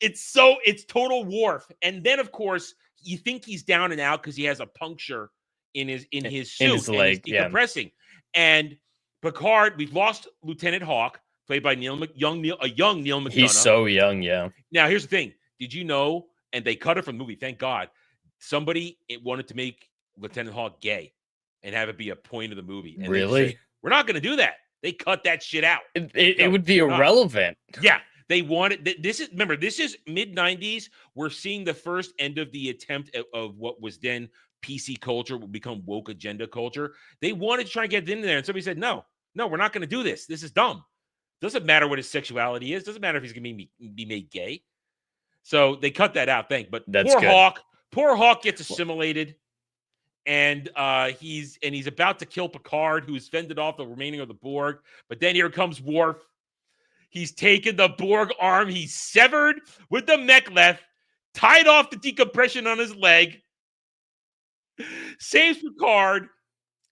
It's total Worf. And then, of course, you think he's down and out because he has a puncture in his suit, in his leg, he's decompressing. And Picard, we've lost Lieutenant Hawk, played by young Neil McDonough. He's so young, yeah. Now, here's the thing. Did you know, and they cut it from the movie, thank God, somebody wanted to make Lieutenant Hawk gay and have it be a point of the movie. And really? Said, we're not going to do that. They cut that shit out. It would be irrelevant. Yeah. They wanted, this is mid-90s. We're seeing the first end of the attempt of what was then PC culture will become woke agenda culture. They wanted to try and get it in there. And somebody said, no, we're not going to do this. This is dumb. Doesn't matter what his sexuality is. Doesn't matter if he's going to be made gay. So they cut that out, But that's poor Hawk gets assimilated, and he's about to kill Picard, who's fended off the remaining of the Borg. But then here comes Worf. He's taken the Borg arm. He's severed with the mechleth, tied off the decompression on his leg, saves Picard,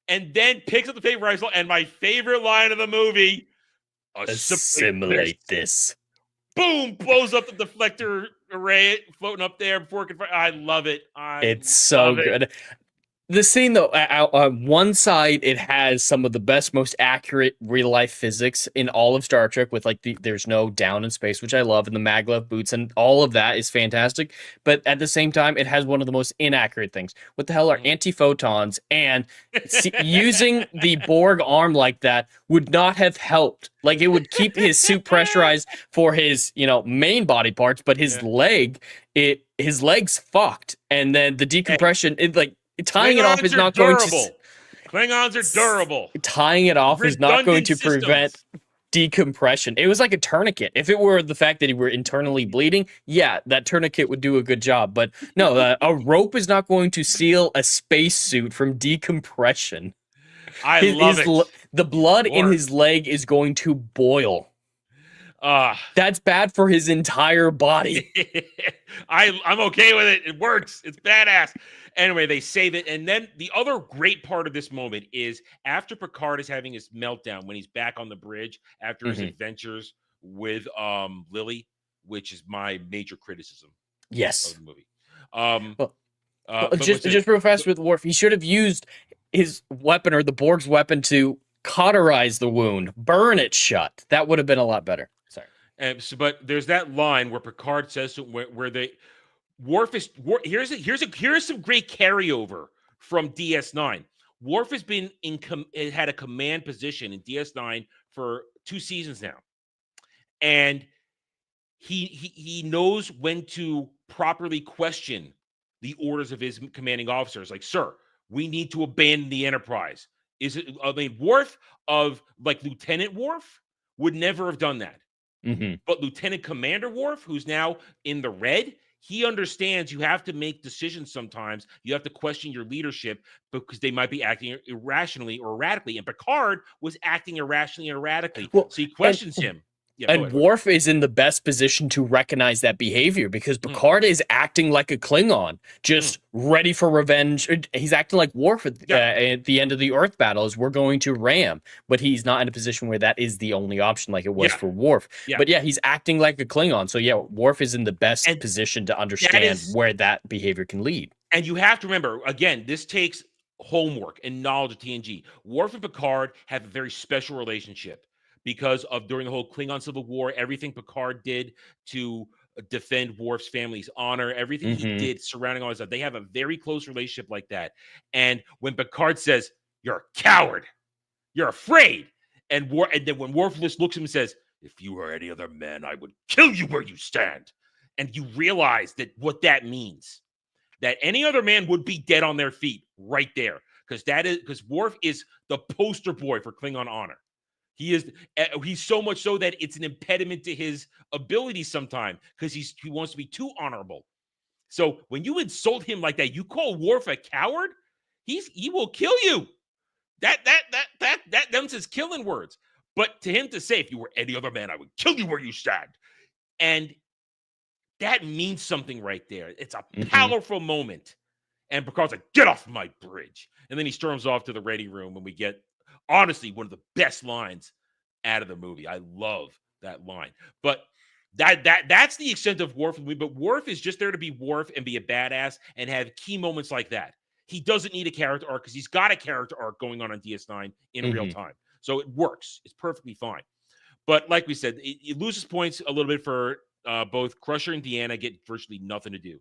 and then picks up the paper rifle. And my favorite line of the movie: assimilate this. Boom! Blows up the deflector array floating up there before it can. I love it. It's so good. The scene, though, on one side, it has some of the best, most accurate real-life physics in all of Star Trek with, like, there's no down in space, which I love, and the maglev boots, and all of that is fantastic. But at the same time, it has one of the most inaccurate things. What the hell are antiphotons? And using the Borg arm like that would not have helped. Like, it would keep his suit pressurized for his, main body parts, but his his leg's fucked. And then the decompression, tying it off is not going to. Klingons are durable. Tying it off is not going to prevent decompression. It was like a tourniquet. If it were the fact that he were internally bleeding, yeah, that tourniquet would do a good job. But no, a rope is not going to seal a spacesuit from decompression. I love it. The blood in his leg is going to boil. That's bad for his entire body. I'm okay with it. It works. It's badass. Anyway, they save it. And then the other great part of this moment is after Picard is having his meltdown when he's back on the bridge after his adventures with Lily, which is my major criticism of the movie. Just real fast with Worf, he should have used his weapon or the Borg's weapon to cauterize the wound, burn it shut. That would have been a lot better. Sorry. But there's that line where Picard says to where they here's some great carryover from DS9. Worf has been had a command position in DS9 for 2 seasons now, and he knows when to properly question the orders of his commanding officers. Like, sir, we need to abandon the Enterprise. Worf of like Lieutenant Worf would never have done that. But Lieutenant Commander Worf, who's now in the red, he understands you have to make decisions sometimes. You have to question your leadership because they might be acting irrationally or erratically. And Picard was acting irrationally and erratically. So he questions him. Yeah, and Worf is in the best position to recognize that behavior because Picard is acting like a Klingon, just ready for revenge. He's acting like Worf at the end of the Earth battle as we're going to ram, but he's not in a position where that is the only option like it was for Worf. But yeah, he's acting like a Klingon. So yeah, Worf is in the best position to understand where that behavior can lead. And you have to remember, again, this takes homework and knowledge of TNG. Worf and Picard have a very special relationship. Because of during the whole Klingon Civil War, everything Picard did to defend Worf's family's honor, everything he did surrounding all this stuff, they have a very close relationship like that. And when Picard says, "You're a coward, you're afraid," and then when Worf looks at him and says, "If you were any other man, I would kill you where you stand," and you realize that what that means, that any other man would be dead on their feet right there, because Worf is the poster boy for Klingon honor. He's so much so that it's an impediment to his ability sometimes because he wants to be too honorable. So when you insult him like that, you call Worf a coward, he will kill you. Them's his killing words. But to him to say, "If you were any other man, I would kill you where you stand," and that means something right there. It's a powerful moment. And Picard's like, "Get off my bridge," and then he storms off to the ready room, and we get. Honestly, one of the best lines out of the movie. I love that line. But that's the extent of Worf. But Worf is just there to be Worf and be a badass and have key moments like that. He doesn't need a character arc because he's got a character arc going on DS9 in real time. So it works. It's perfectly fine. But like we said, it loses points a little bit for both Crusher and Deanna get virtually nothing to do.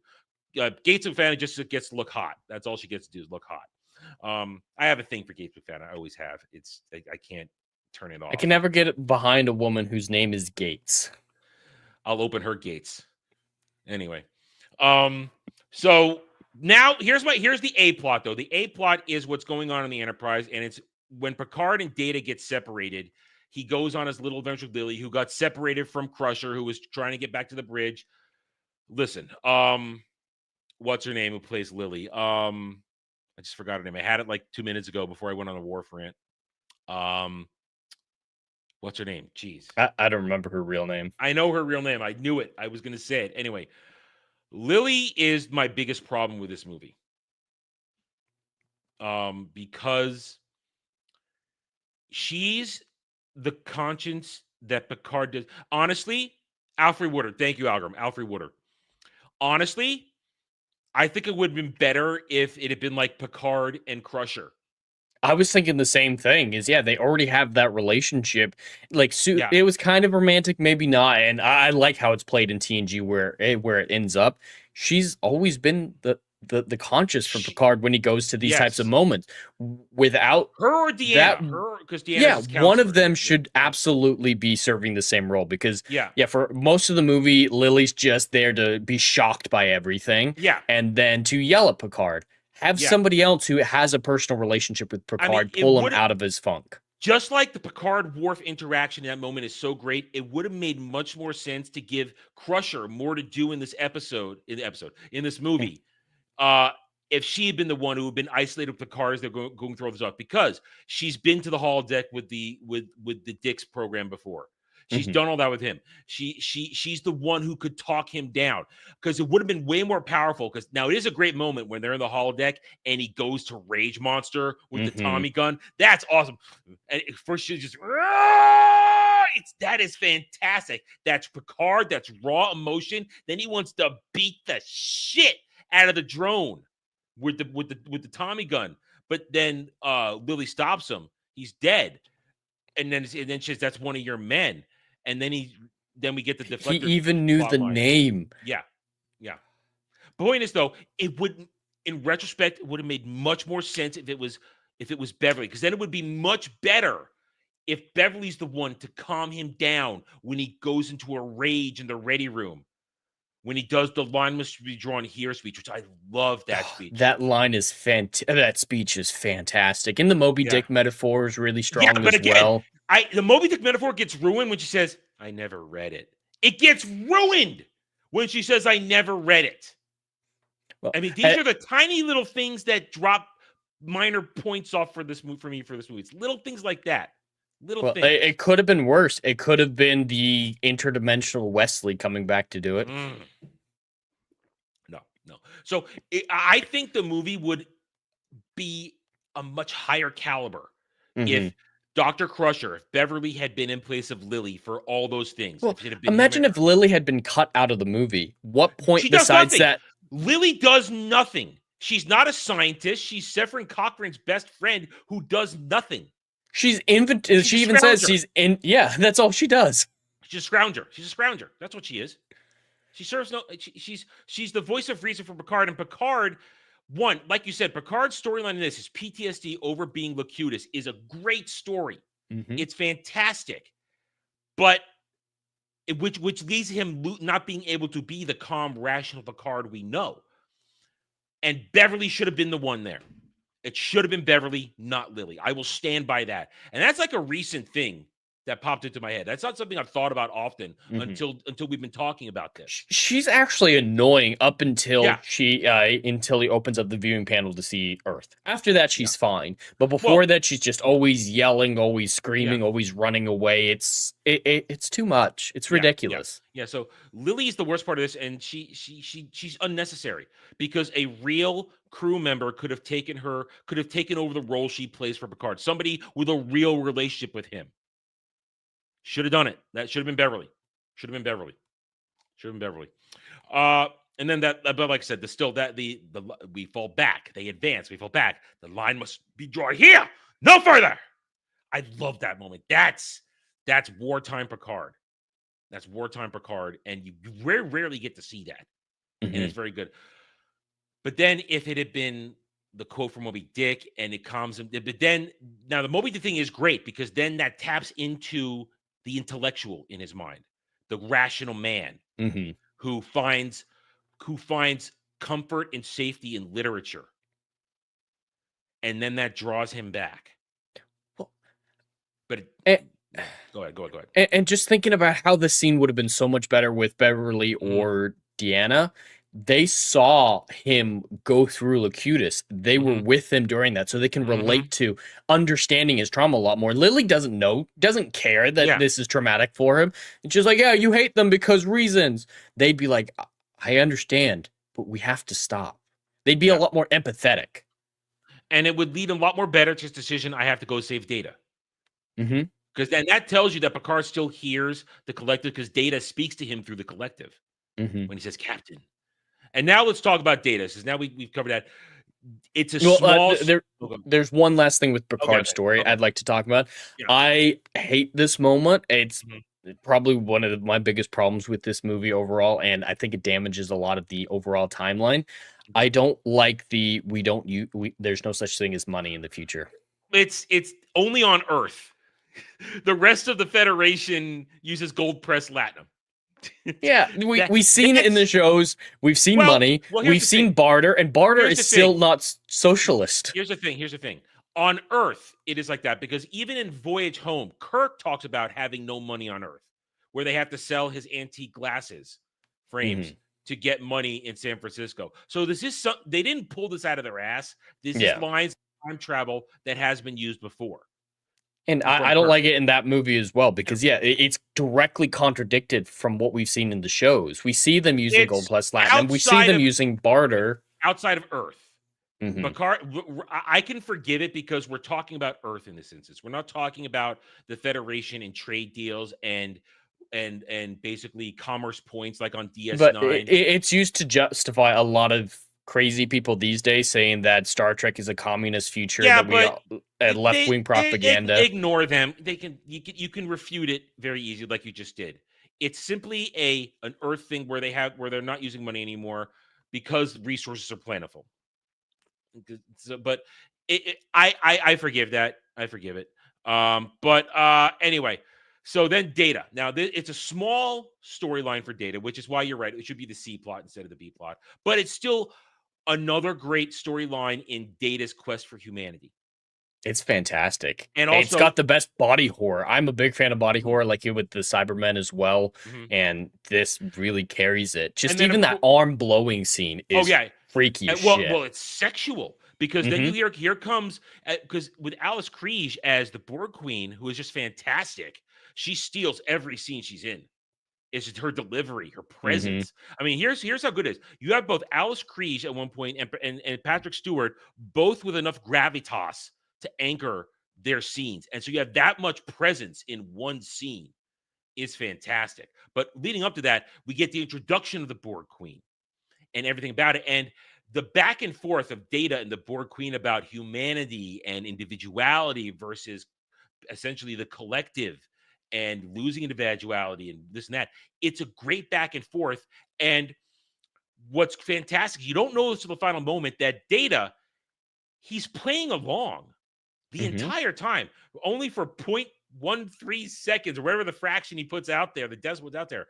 Gates McFadden just gets to look hot. That's all she gets to do is look hot. I have a thing for Gates McFadden. I always have. I can't turn it off. I can never get behind a woman whose name is Gates. I'll open her gates. Anyway. So now here's the A plot though. The A plot is what's going on in the Enterprise, and it's when Picard and Data get separated. He goes on his little adventure with Lily, who got separated from Crusher, who was trying to get back to the bridge. Listen, what's her name who plays Lily? I just forgot her name. I had it like 2 minutes ago before I went on a Worf rant. What's her name? Jeez. I don't remember her real name. I know her real name. I knew it. I was going to say it. Anyway, Lily is my biggest problem with this movie. Because she's the conscience that Picard does. Honestly, Alfred Woodard. Thank you, Algram. Alfred Woodard. Honestly, I think it would have been better if it had been like Picard and Crusher. I was thinking the same thing. They already have that relationship. Like, it was kind of romantic, maybe not. And I like how it's played in TNG where it ends up. She's always been the conscious for Picard when he goes to these types of moments. Without her or Deanna, because Deanna's one of them should absolutely be serving the same role because for most of the movie, Lily's just there to be shocked by everything, and then to yell at Picard. Have somebody else who has a personal relationship with Picard pull him out of his funk. Just like the Picard-Worf interaction in that moment is so great, it would have made much more sense to give Crusher more to do in this movie. If she had been the one who had been isolated with Picard as they're going through all this stuff, because she's been to the holodeck with the Dix program before. She's done all that with him. She's the one who could talk him down, because it would have been way more powerful. Because now it is a great moment when they're in the holodeck and he goes to Rage Monster with the Tommy gun. That's awesome. And first she's just that is fantastic. That's Picard. That's raw emotion. Then he wants to beat the shit out of the drone with the Tommy gun. But then Lily stops him. He's dead. And then she says, "That's one of your men." And then we get the deflector. He even knew the name. Yeah. Point is, though, it wouldn't. In retrospect, it would have made much more sense if it was Beverly, because then it would be much better if Beverly's the one to calm him down when he goes into a rage in the ready room. When he does the line must be drawn here speech, which I love that speech. That line is that speech is fantastic. And the Moby Dick metaphor is really strong well. The Moby Dick metaphor gets ruined when she says, "I never read it." It gets ruined when she says, "I never read it." Well, I mean, these are the tiny little things that drop minor points off for this movie. It's little things like that. Things. It could have been worse. It could have been the interdimensional Wesley coming back to do it. No. So I think the movie would be a much higher caliber if Dr. Crusher, if Beverly had been in place of Lily for all those things. Well, imagine if Lily had been cut out of the movie. What point besides that? Lily does nothing. She's not a scientist. She's Severin Cochrane's best friend who does nothing. She even says she's in. Yeah, that's all she does. She's a scrounger. That's what she is. She serves no. She's the voice of reason for Picard. And Picard, like you said, Picard's storyline in this, his PTSD over being Locutus, is a great story. It's fantastic, but which leads to him not being able to be the calm, rational Picard we know. And Beverly should have been the one there. It should have been Beverly, not Lily. I will stand by that. And that's like a recent thing that popped into my head. That's not something I've thought about often until we've been talking about this. She's actually annoying up until until he opens up the viewing panel to see Earth. After that, she's fine. But before that, she's just always yelling, always screaming, always running away. It's too much. It's ridiculous. Yeah. So Lily is the worst part of this, and she's unnecessary because a real crew member could have taken over the role she plays for Picard. Somebody with a real relationship with him. Should have done it. That should have been Beverly. And then that, but like I said, we fall back. They advance. We fall back. The line must be drawn here, no further. I love that moment. That's wartime Picard. And you rarely get to see that, and it's very good. But then if it had been the quote from Moby Dick and it calms him, but then now the Moby Dick thing is great because then that taps into the intellectual in his mind, the rational man who finds comfort and safety in literature. And then that draws him back. Go ahead. And just thinking about how the scene would have been so much better with Beverly or Deanna, they saw him go through Locutus. They were with him during that, so they can relate to understanding his trauma a lot more. Lily doesn't care that this is traumatic for him. And she's like, yeah, you hate them because reasons. They'd be like, I understand, but we have to stop. They'd be Yeah. a lot more empathetic. And it would lead a lot more better to his decision, I have to go save Data. Mm-hmm. Because then that tells you that Picard still hears the collective because Data speaks to him through the collective Mm-hmm. when he says Captain. And now let's talk about Data. Because now we've covered that. It's a Well, small... there's one last thing with Picard's Okay. story I'd like to talk about. Yeah. I hate this moment. It's Mhm. probably one of my biggest problems with this movie overall, and I think it damages a lot of the overall timeline. I don't like there's no such thing as money in the future. It's only on Earth. The rest of the Federation uses gold pressed latinum. Yeah, we've seen it in the shows. We've seen money. Well, here's We've the seen thing. barter, and barter Here's is the still thing. not socialist. Here's the thing. On Earth, it is like that because even in Voyage Home, Kirk talks about having no money on Earth, where they have to sell his antique glasses frames to get money in San Francisco. So this is they didn't pull this out of their ass. This is lines of time travel that has been used before. And I don't like it in that movie as well because it's directly contradicted from what we've seen in the shows. We see them using gold plus platinum. We see them using barter outside of Earth. Mm-hmm. Picard, I can forgive it because we're talking about Earth in this instance. We're not talking about the Federation and trade deals and basically commerce points like on DS9. But it's used to justify a lot of crazy people these days saying that Star Trek is a communist future. Yeah, that left wing propaganda. Ignore them. You can refute it very easily, like you just did. It's simply an Earth thing where they're not using money anymore because resources are plentiful. So, but I forgive that. I forgive it. But anyway, so then Data. Now it's a small storyline for Data, which is why you're right. It should be the C plot instead of the B plot. But it's still another great storyline in Data's quest for humanity. It's fantastic. And also, it's got the best body horror. I'm a big fan of body horror, like you with the Cybermen as well. Mm-hmm. And this really carries it. Just even that arm blowing scene is freaky as shit. Well, it's sexual because then you hear here comes because with Alice Krige as the Borg Queen, who is just fantastic. She steals every scene she's in. It's just her delivery, her presence. I mean, here's how good it is. You have both Alice Krige at one point and Patrick Stewart, both with enough gravitas to anchor their scenes. And so you have that much presence in one scene is fantastic. But leading up to that, we get the introduction of the Borg Queen and everything about it. And the back and forth of Data and the Borg Queen about humanity and individuality versus essentially the collective and losing individuality and this and that. It's a great back and forth. And what's fantastic, you don't know this till the final moment that Data, he's playing along the entire time, only for 0.13 seconds or whatever the fraction he puts out there, the decibels out there.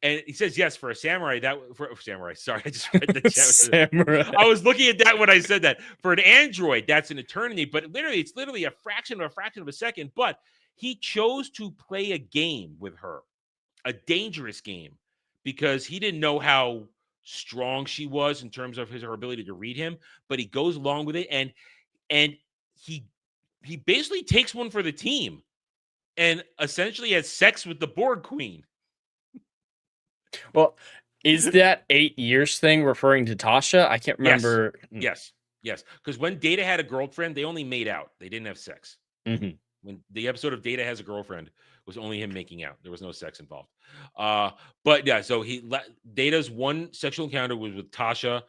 And he says, yes, for a samurai, sorry, I just read the chat. Samurai. I was looking at that when I said that. For an android, that's an eternity, but it's literally a fraction of a second. But he chose to play a game with her, a dangerous game, because he didn't know how strong she was in terms of her ability to read him, but he goes along with it. And he basically takes one for the team and essentially has sex with the Borg Queen. Well, is that 8 years thing referring to Tasha? I can't remember. Yes. Because when Data had a girlfriend, they only made out. They didn't have sex. When the episode of Data Has a Girlfriend was only him making out. There was no sex involved. But yeah, so Data's one sexual encounter was with Tasha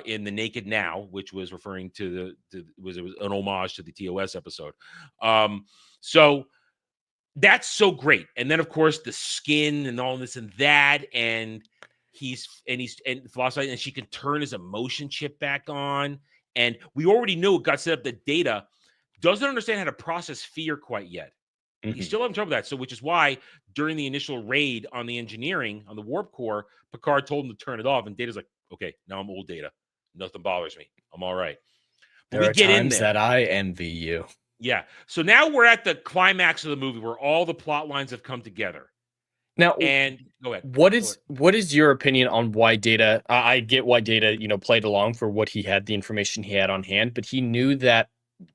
in The Naked Now, which was referring to it was an homage to the TOS episode. So that's so great. And then of course the skin and all this and that, and he's philosophy, and she can turn his emotion chip back on. And we already knew it got set up that Data doesn't understand how to process fear quite yet. He's still having trouble with that. So, which is why during the initial raid on the engineering, on the warp core, Picard told him to turn it off. And Data's like, okay, now I'm old Data. Nothing bothers me. I'm all right. But there are times that I envy you. Yeah. So now we're at the climax of the movie where all the plot lines have come together. Now, and go ahead. What is your opinion on why Data? I get why Data, played along for what he had, the information he had on hand, but he knew that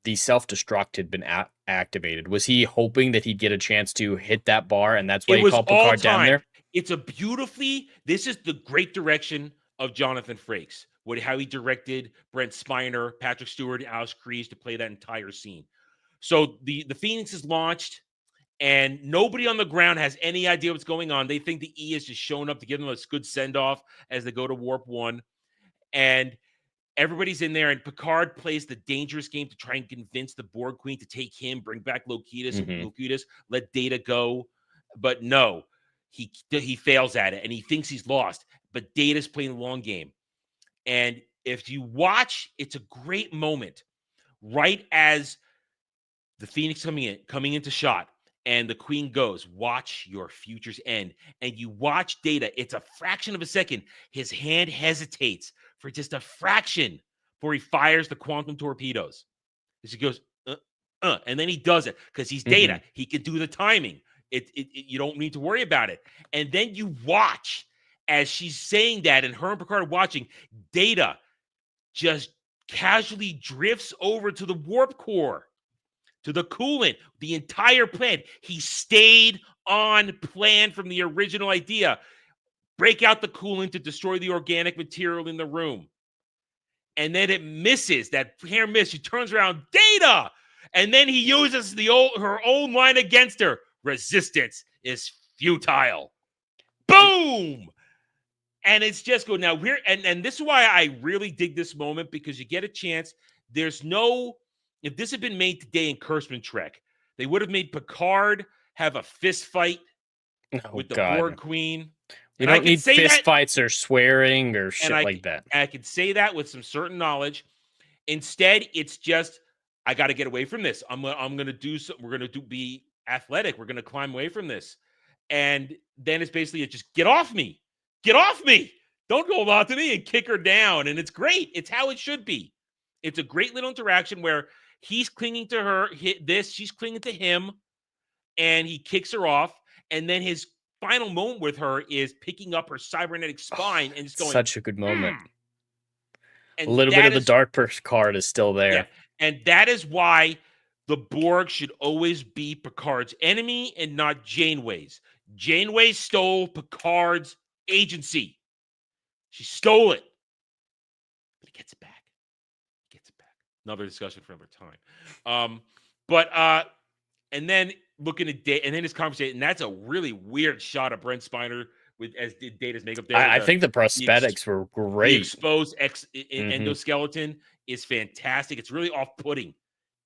the self-destruct had been activated. Was he hoping that he'd get a chance to hit that bar, and that's why he called Picard down there? It's a beautifully. This is the great direction of Jonathan Frakes. How he directed Brent Spiner, Patrick Stewart, Alice Kreese to play that entire scene. So the Phoenix is launched, and nobody on the ground has any idea what's going on. They think the E is just showing up to give them a good send off as they go to Warp 1, and everybody's in there. And Picard plays the dangerous game to try and convince the Borg Queen to take him, bring back Locutus, Locutus, let Data go, but no. He fails at it, and he thinks he's lost. But Data's playing the long game. And if you watch, it's a great moment. Right as the Phoenix coming into shot, and the Queen goes, "Watch your futures end." And you watch Data. It's a fraction of a second. His hand hesitates for just a fraction before he fires the quantum torpedoes. As he goes, and then he does it because he's Data. He can do the timing. You don't need to worry about it. And then you watch as she's saying that, and her and Picard are watching, Data just casually drifts over to the warp core, to the coolant, the entire plan. He stayed on plan from the original idea. Break out the coolant to destroy the organic material in the room. And then it misses. That hair miss. She turns around, Data! And then he uses her own line against her. Resistance is futile. Boom! And it's just good. Now and this is why I really dig this moment, because you get a chance. If this had been made today in Kurtzman Trek, they would have made Picard have a fist fight with the Borg Queen. You don't need fist fights or swearing or shit like that. I can say that with some certain knowledge. Instead, it's just, I got to get away from this. I'm going to do something. We're going to be athletic. We're going to climb away from this. And then it's basically just get off me. Get off me. Don't go on to me, and kick her down. And it's great. It's how it should be. It's a great little interaction where he's clinging to her, she's clinging to him, and he kicks her off. And then his final moment with her is picking up her cybernetic spine and just going. Such a good moment. A little bit of the dark Picard is still there. Yeah. And that is why the Borg should always be Picard's enemy and not Janeway's. Janeway stole Picard's agency. She stole it. But he gets it back. Another discussion for another time. And then looking at Data, and then his conversation, and that's a really weird shot of Brent Spiner as Data's makeup there. I think the prosthetics were great. The exposed endoskeleton is fantastic. It's really off-putting.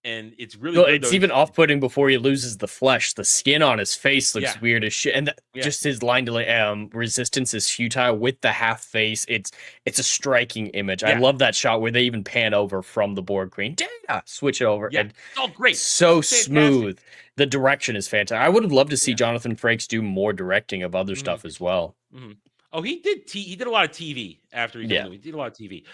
And it's really good, it's even off-putting before he loses the flesh. The skin on his face looks weird as shit. And just his line to resistance is futile with the half face. It's a striking image. I love that shot where they even pan over from the Borg Queen. Data! Switch it over. Yeah, and it's all great. So smooth. The direction is fantastic. I would have loved to see Jonathan Frakes do more directing of other stuff as well. Oh, he did. He did a lot of TV after he did. He did a lot of TV.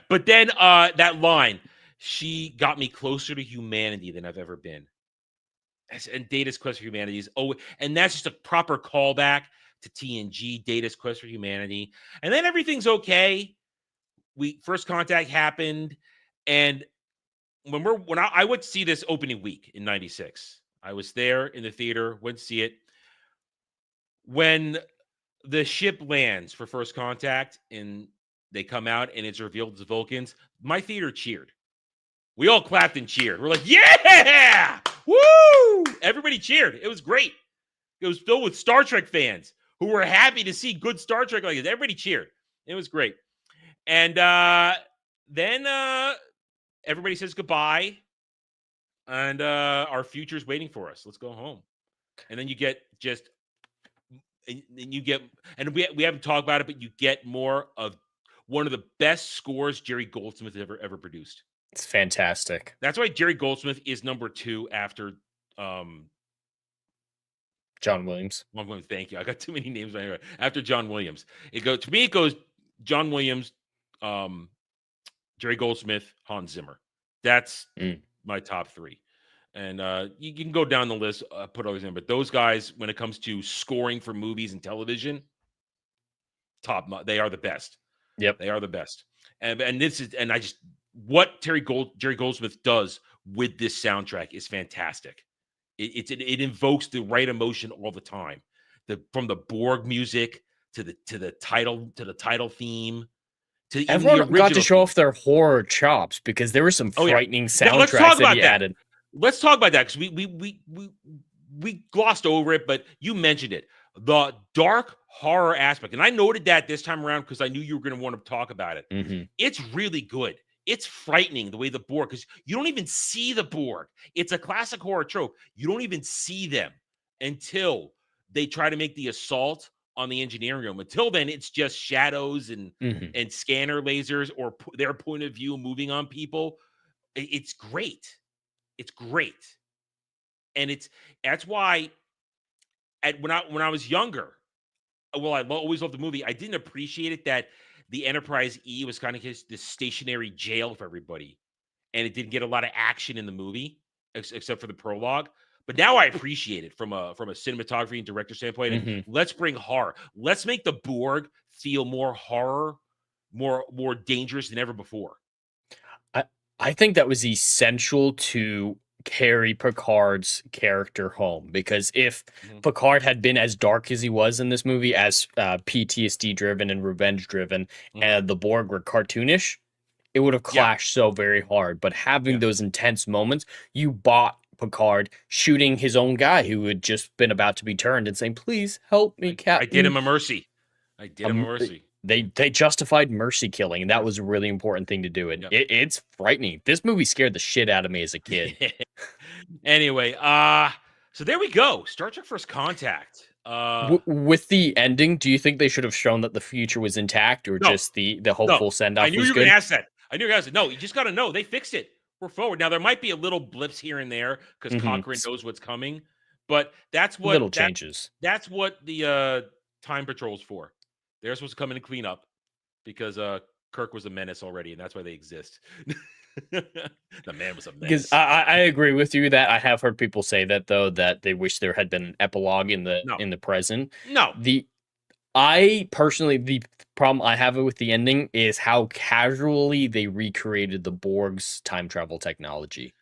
But then that line, she got me closer to humanity than I've ever been. And Data's quest for humanity is and that's just a proper callback to TNG. Data's quest for humanity, and then everything's okay. First contact happened, and when I would see this opening week in '96, I was there in the theater, went to see it. When the ship lands for first contact and they come out and it's revealed it's the Vulcans, my theater cheered. We all clapped and cheered. We're like, yeah! Woo! Everybody cheered. It was great. It was filled with Star Trek fans who were happy to see good Star Trek like this. Everybody cheered. It was great. And then everybody says goodbye. And our future's waiting for us. Let's go home. And then you get and we haven't talked about it, but you get more of one of the best scores Jerry Goldsmith ever produced. It's fantastic. That's why Jerry Goldsmith is number 2 after John Williams. Thank you. I got too many names right here. After John Williams. It goes John Williams, Jerry Goldsmith, Hans Zimmer. That's my top 3. And you can go down the list, put others in, but those guys, when it comes to scoring for movies and television, they are the best. Yep. They are the best. What Jerry Goldsmith does with this soundtrack is fantastic. It invokes the right emotion all the time. from the Borg music to the title theme to even Everyone the got to original show theme. off their horror chops because there were some Oh, yeah. frightening Now, let's talk soundtracks that about he that. added. Let's talk about that because we glossed over it, but you mentioned it. The dark horror aspect. And I noted that this time around because I knew you were going to want to talk about it. Mm-hmm. It's really good. It's frightening the way the Borg, because you don't even see the Borg. It's a classic horror trope. You don't even see them until they try to make the assault on the engineering room. Until then, it's just shadows and scanner lasers or their point of view moving on people. It's great. It's great. And that's why when I was younger, well, I always loved the movie. I didn't appreciate it that the Enterprise E was kind of this stationary jail for everybody, and it didn't get a lot of action in the movie except for the prologue. But now I appreciate it from a cinematography and director standpoint. And let's bring horror. Let's make the Borg feel more horror, more dangerous than ever before. I think that was essential to carry Picard's character home, because if Picard had been as dark as he was in this movie, as PTSD driven and revenge driven, and the Borg were cartoonish, it would have clashed so very hard. But having those intense moments, you bought Picard shooting his own guy who had just been about to be turned and saying, "Please help me, Captain." I did him a mercy. They justified mercy killing, and that was a really important thing to do. And it's frightening. This movie scared the shit out of me as a kid. Anyway, so there we go. Star Trek First Contact. With the ending, do you think they should have shown that the future was intact, or just the hopeful send-off? I knew you were going to ask that. No, you just got to know. They fixed it. We're forward. Now, there might be a little blips here and there because Cochrane knows what's coming, but that's what... Little changes. That's what the Time Patrol's for. They're supposed to come in and clean up because Kirk was a menace already, and that's why they exist. The man was a menace. Because I agree with you that I have heard people say that, though, that they wish there had been an epilogue in the present. No. I personally, the problem I have with the ending is how casually they recreated the Borg's time travel technology.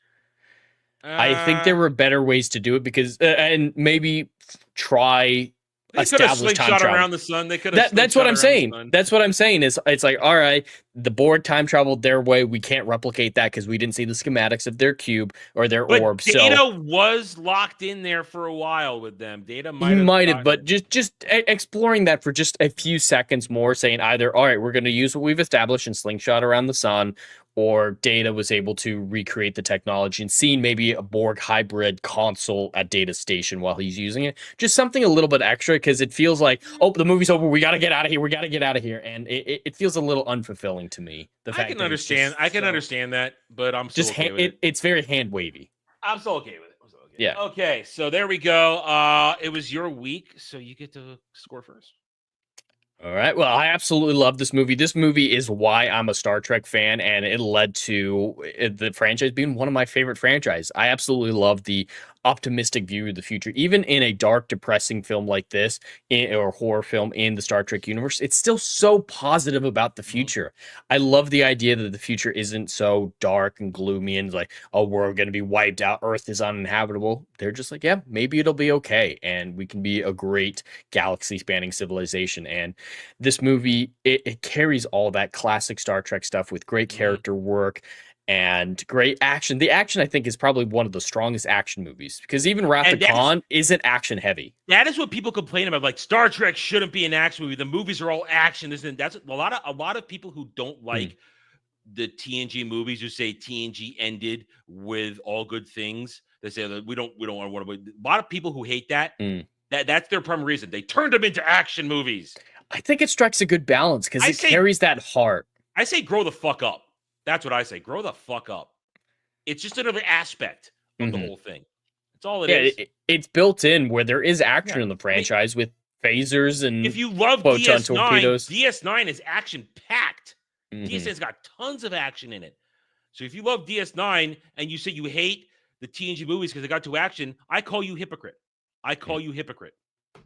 I think there were better ways to do it because, and maybe try... They could have slingshot around the sun. They could have. That's what I'm saying. That's what I'm saying. It's like, all right, the Borg time traveled their way. We can't replicate that because we didn't see the schematics of their cube or their orb. Data was locked in there for a while with them. Data might have, but just exploring that for just a few seconds more, saying either, all right, we're going to use what we've established and slingshot around the sun, or Data was able to recreate the technology and seeing maybe a Borg hybrid console at Data's station while he's using it. Just something a little bit extra, because it feels like, oh, the movie's over. We got to get out of here. We got to get out of here. And it feels a little unfulfilling to me. I can understand that, but I'm still okay with it. It's very hand wavy. I'm still okay with it. Yeah. Okay, so there we go. It was your week, so you get to score first. All right. Well, I absolutely love this movie. This movie is why I'm a Star Trek fan, and it led to the franchise being one of my favorite franchises. I absolutely love the optimistic view of the future. Even in a dark, depressing film like this, or horror film in the Star Trek universe, it's still so positive about the future. I love the idea that the future isn't so dark and gloomy and like, oh, we're going to be wiped out. Earth is uninhabitable. They're just like, yeah, maybe it'll be okay. And we can be a great galaxy-spanning civilization. And this movie, it carries all that classic Star Trek stuff with great character work and great action. The action, I think, is probably one of the strongest action movies, because even Wrath of Khan isn't action heavy. That is what people complain about. Like, Star Trek shouldn't be an action movie. The movies are all action. That's a lot of people who don't like the TNG movies, who say TNG ended with all good things. They say that we don't want to. A lot of people who hate that. That's their primary reason. They turned them into action movies. I think it strikes a good balance because it carries that heart. I say grow the fuck up. That's what I say. Grow the fuck up. It's just another aspect of the whole thing. That's all it is. It's built in where there is action in the franchise with phasers and if you love photon DS9, torpedoes. DS9 is action-packed. DS9's got tons of action in it. So if you love DS9 and you say you hate the TNG movies because they got too action, I call you hypocrite. All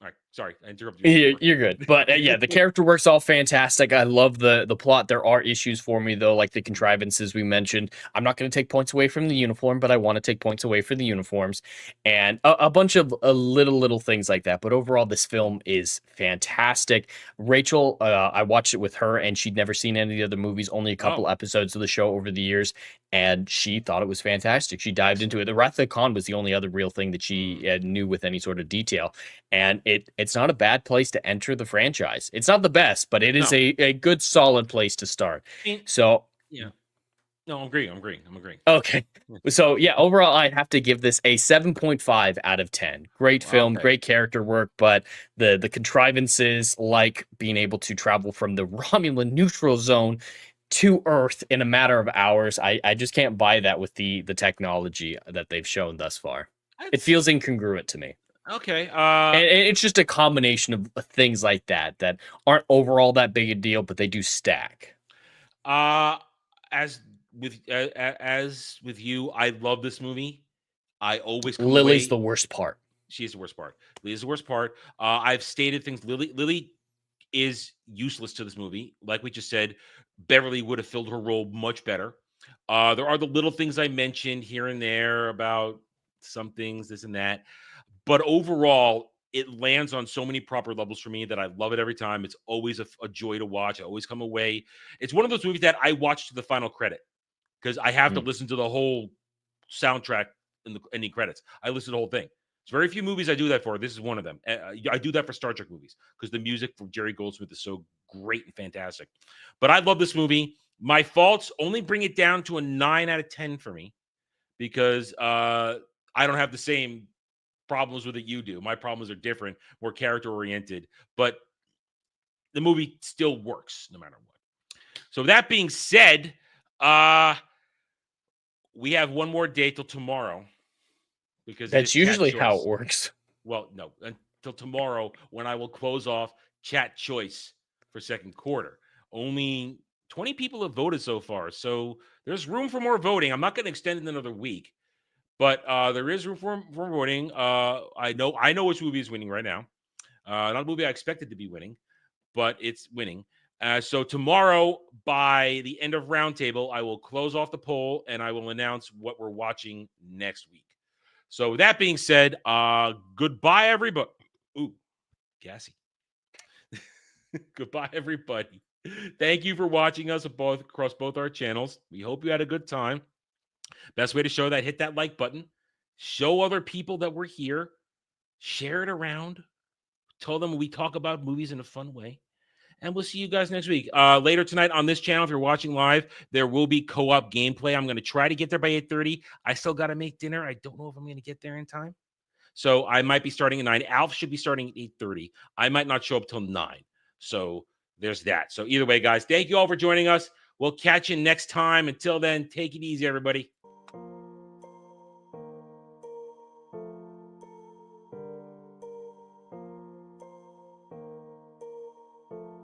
right, Sorry, I interrupted you. You're good. But yeah, the character work's all fantastic. I love the plot. There are issues for me, though, like the contrivances we mentioned. I'm not going to take points away from the uniform, but I want to take points away for the uniforms and a bunch of little things like that. But overall, this film is fantastic. Rachel, I watched it with her, and she'd never seen any of the other movies, only a couple episodes of the show over the years, and she thought it was fantastic. She dived into it. The Wrath of Khan was the only other real thing that she knew with any sort of detail. And it's not a bad place to enter the franchise. It's not the best, but it is a good, solid place to start. So yeah, no, I'm agreeing. Okay, so yeah, overall, I'd have to give this a 7.5 out of 10. Great film, great character work, but the contrivances, like being able to travel from the Romulan neutral zone to Earth in a matter of hours, I just can't buy that with the technology that they've shown thus far. It feels incongruent to me. Okay. And it's just a combination of things like that aren't overall that big a deal, but they do stack. As with you, I love this movie. I always come Lily's away, the worst part. She's the worst part. Lily's the worst part. I've stated things. Lily is useless to this movie. Like we just said, Beverly would have filled her role much better. There are the little things I mentioned here and there about some things, this and that. But overall, it lands on so many proper levels for me that I love it every time. It's always a joy to watch. I always come away. It's one of those movies that I watch to the final credit because I have to listen to the whole soundtrack in the ending credits. I listen to the whole thing. There's very few movies I do that for. This is one of them. I do that for Star Trek movies because the music from Jerry Goldsmith is so great and fantastic. But I love this movie. My faults only bring it down to a 9 out of 10 for me because I don't have the same problems with it you do. My problems are different, more character oriented, but the movie still works no matter what. So that being said, we have one more day till tomorrow because that's usually how it works. Well, no, until tomorrow when I will close off Chat Choice for second quarter. Only 20 people have voted so far, so there's room for more voting. I'm not going to extend it another week. But there is room for voting. I know which movie is winning right now. Not a movie I expected to be winning, but it's winning. So tomorrow, by the end of Roundtable, I will close off the poll and I will announce what we're watching next week. So with that being said, goodbye, everybody. Ooh, gassy. Goodbye, everybody. Thank you for watching us across both our channels. We hope you had a good time. Best way to show that, hit that like button. Show other people that we're here. Share it around. Tell them we talk about movies in a fun way. And we'll see you guys next week. Later tonight on this channel, if you're watching live, there will be co-op gameplay. I'm going to try to get there by 8:30. I still got to make dinner. I don't know if I'm going to get there in time. So I might be starting at 9. Alf should be starting at 8:30. I might not show up till 9. So there's that. So either way, guys, thank you all for joining us. We'll catch you next time. Until then, take it easy, everybody.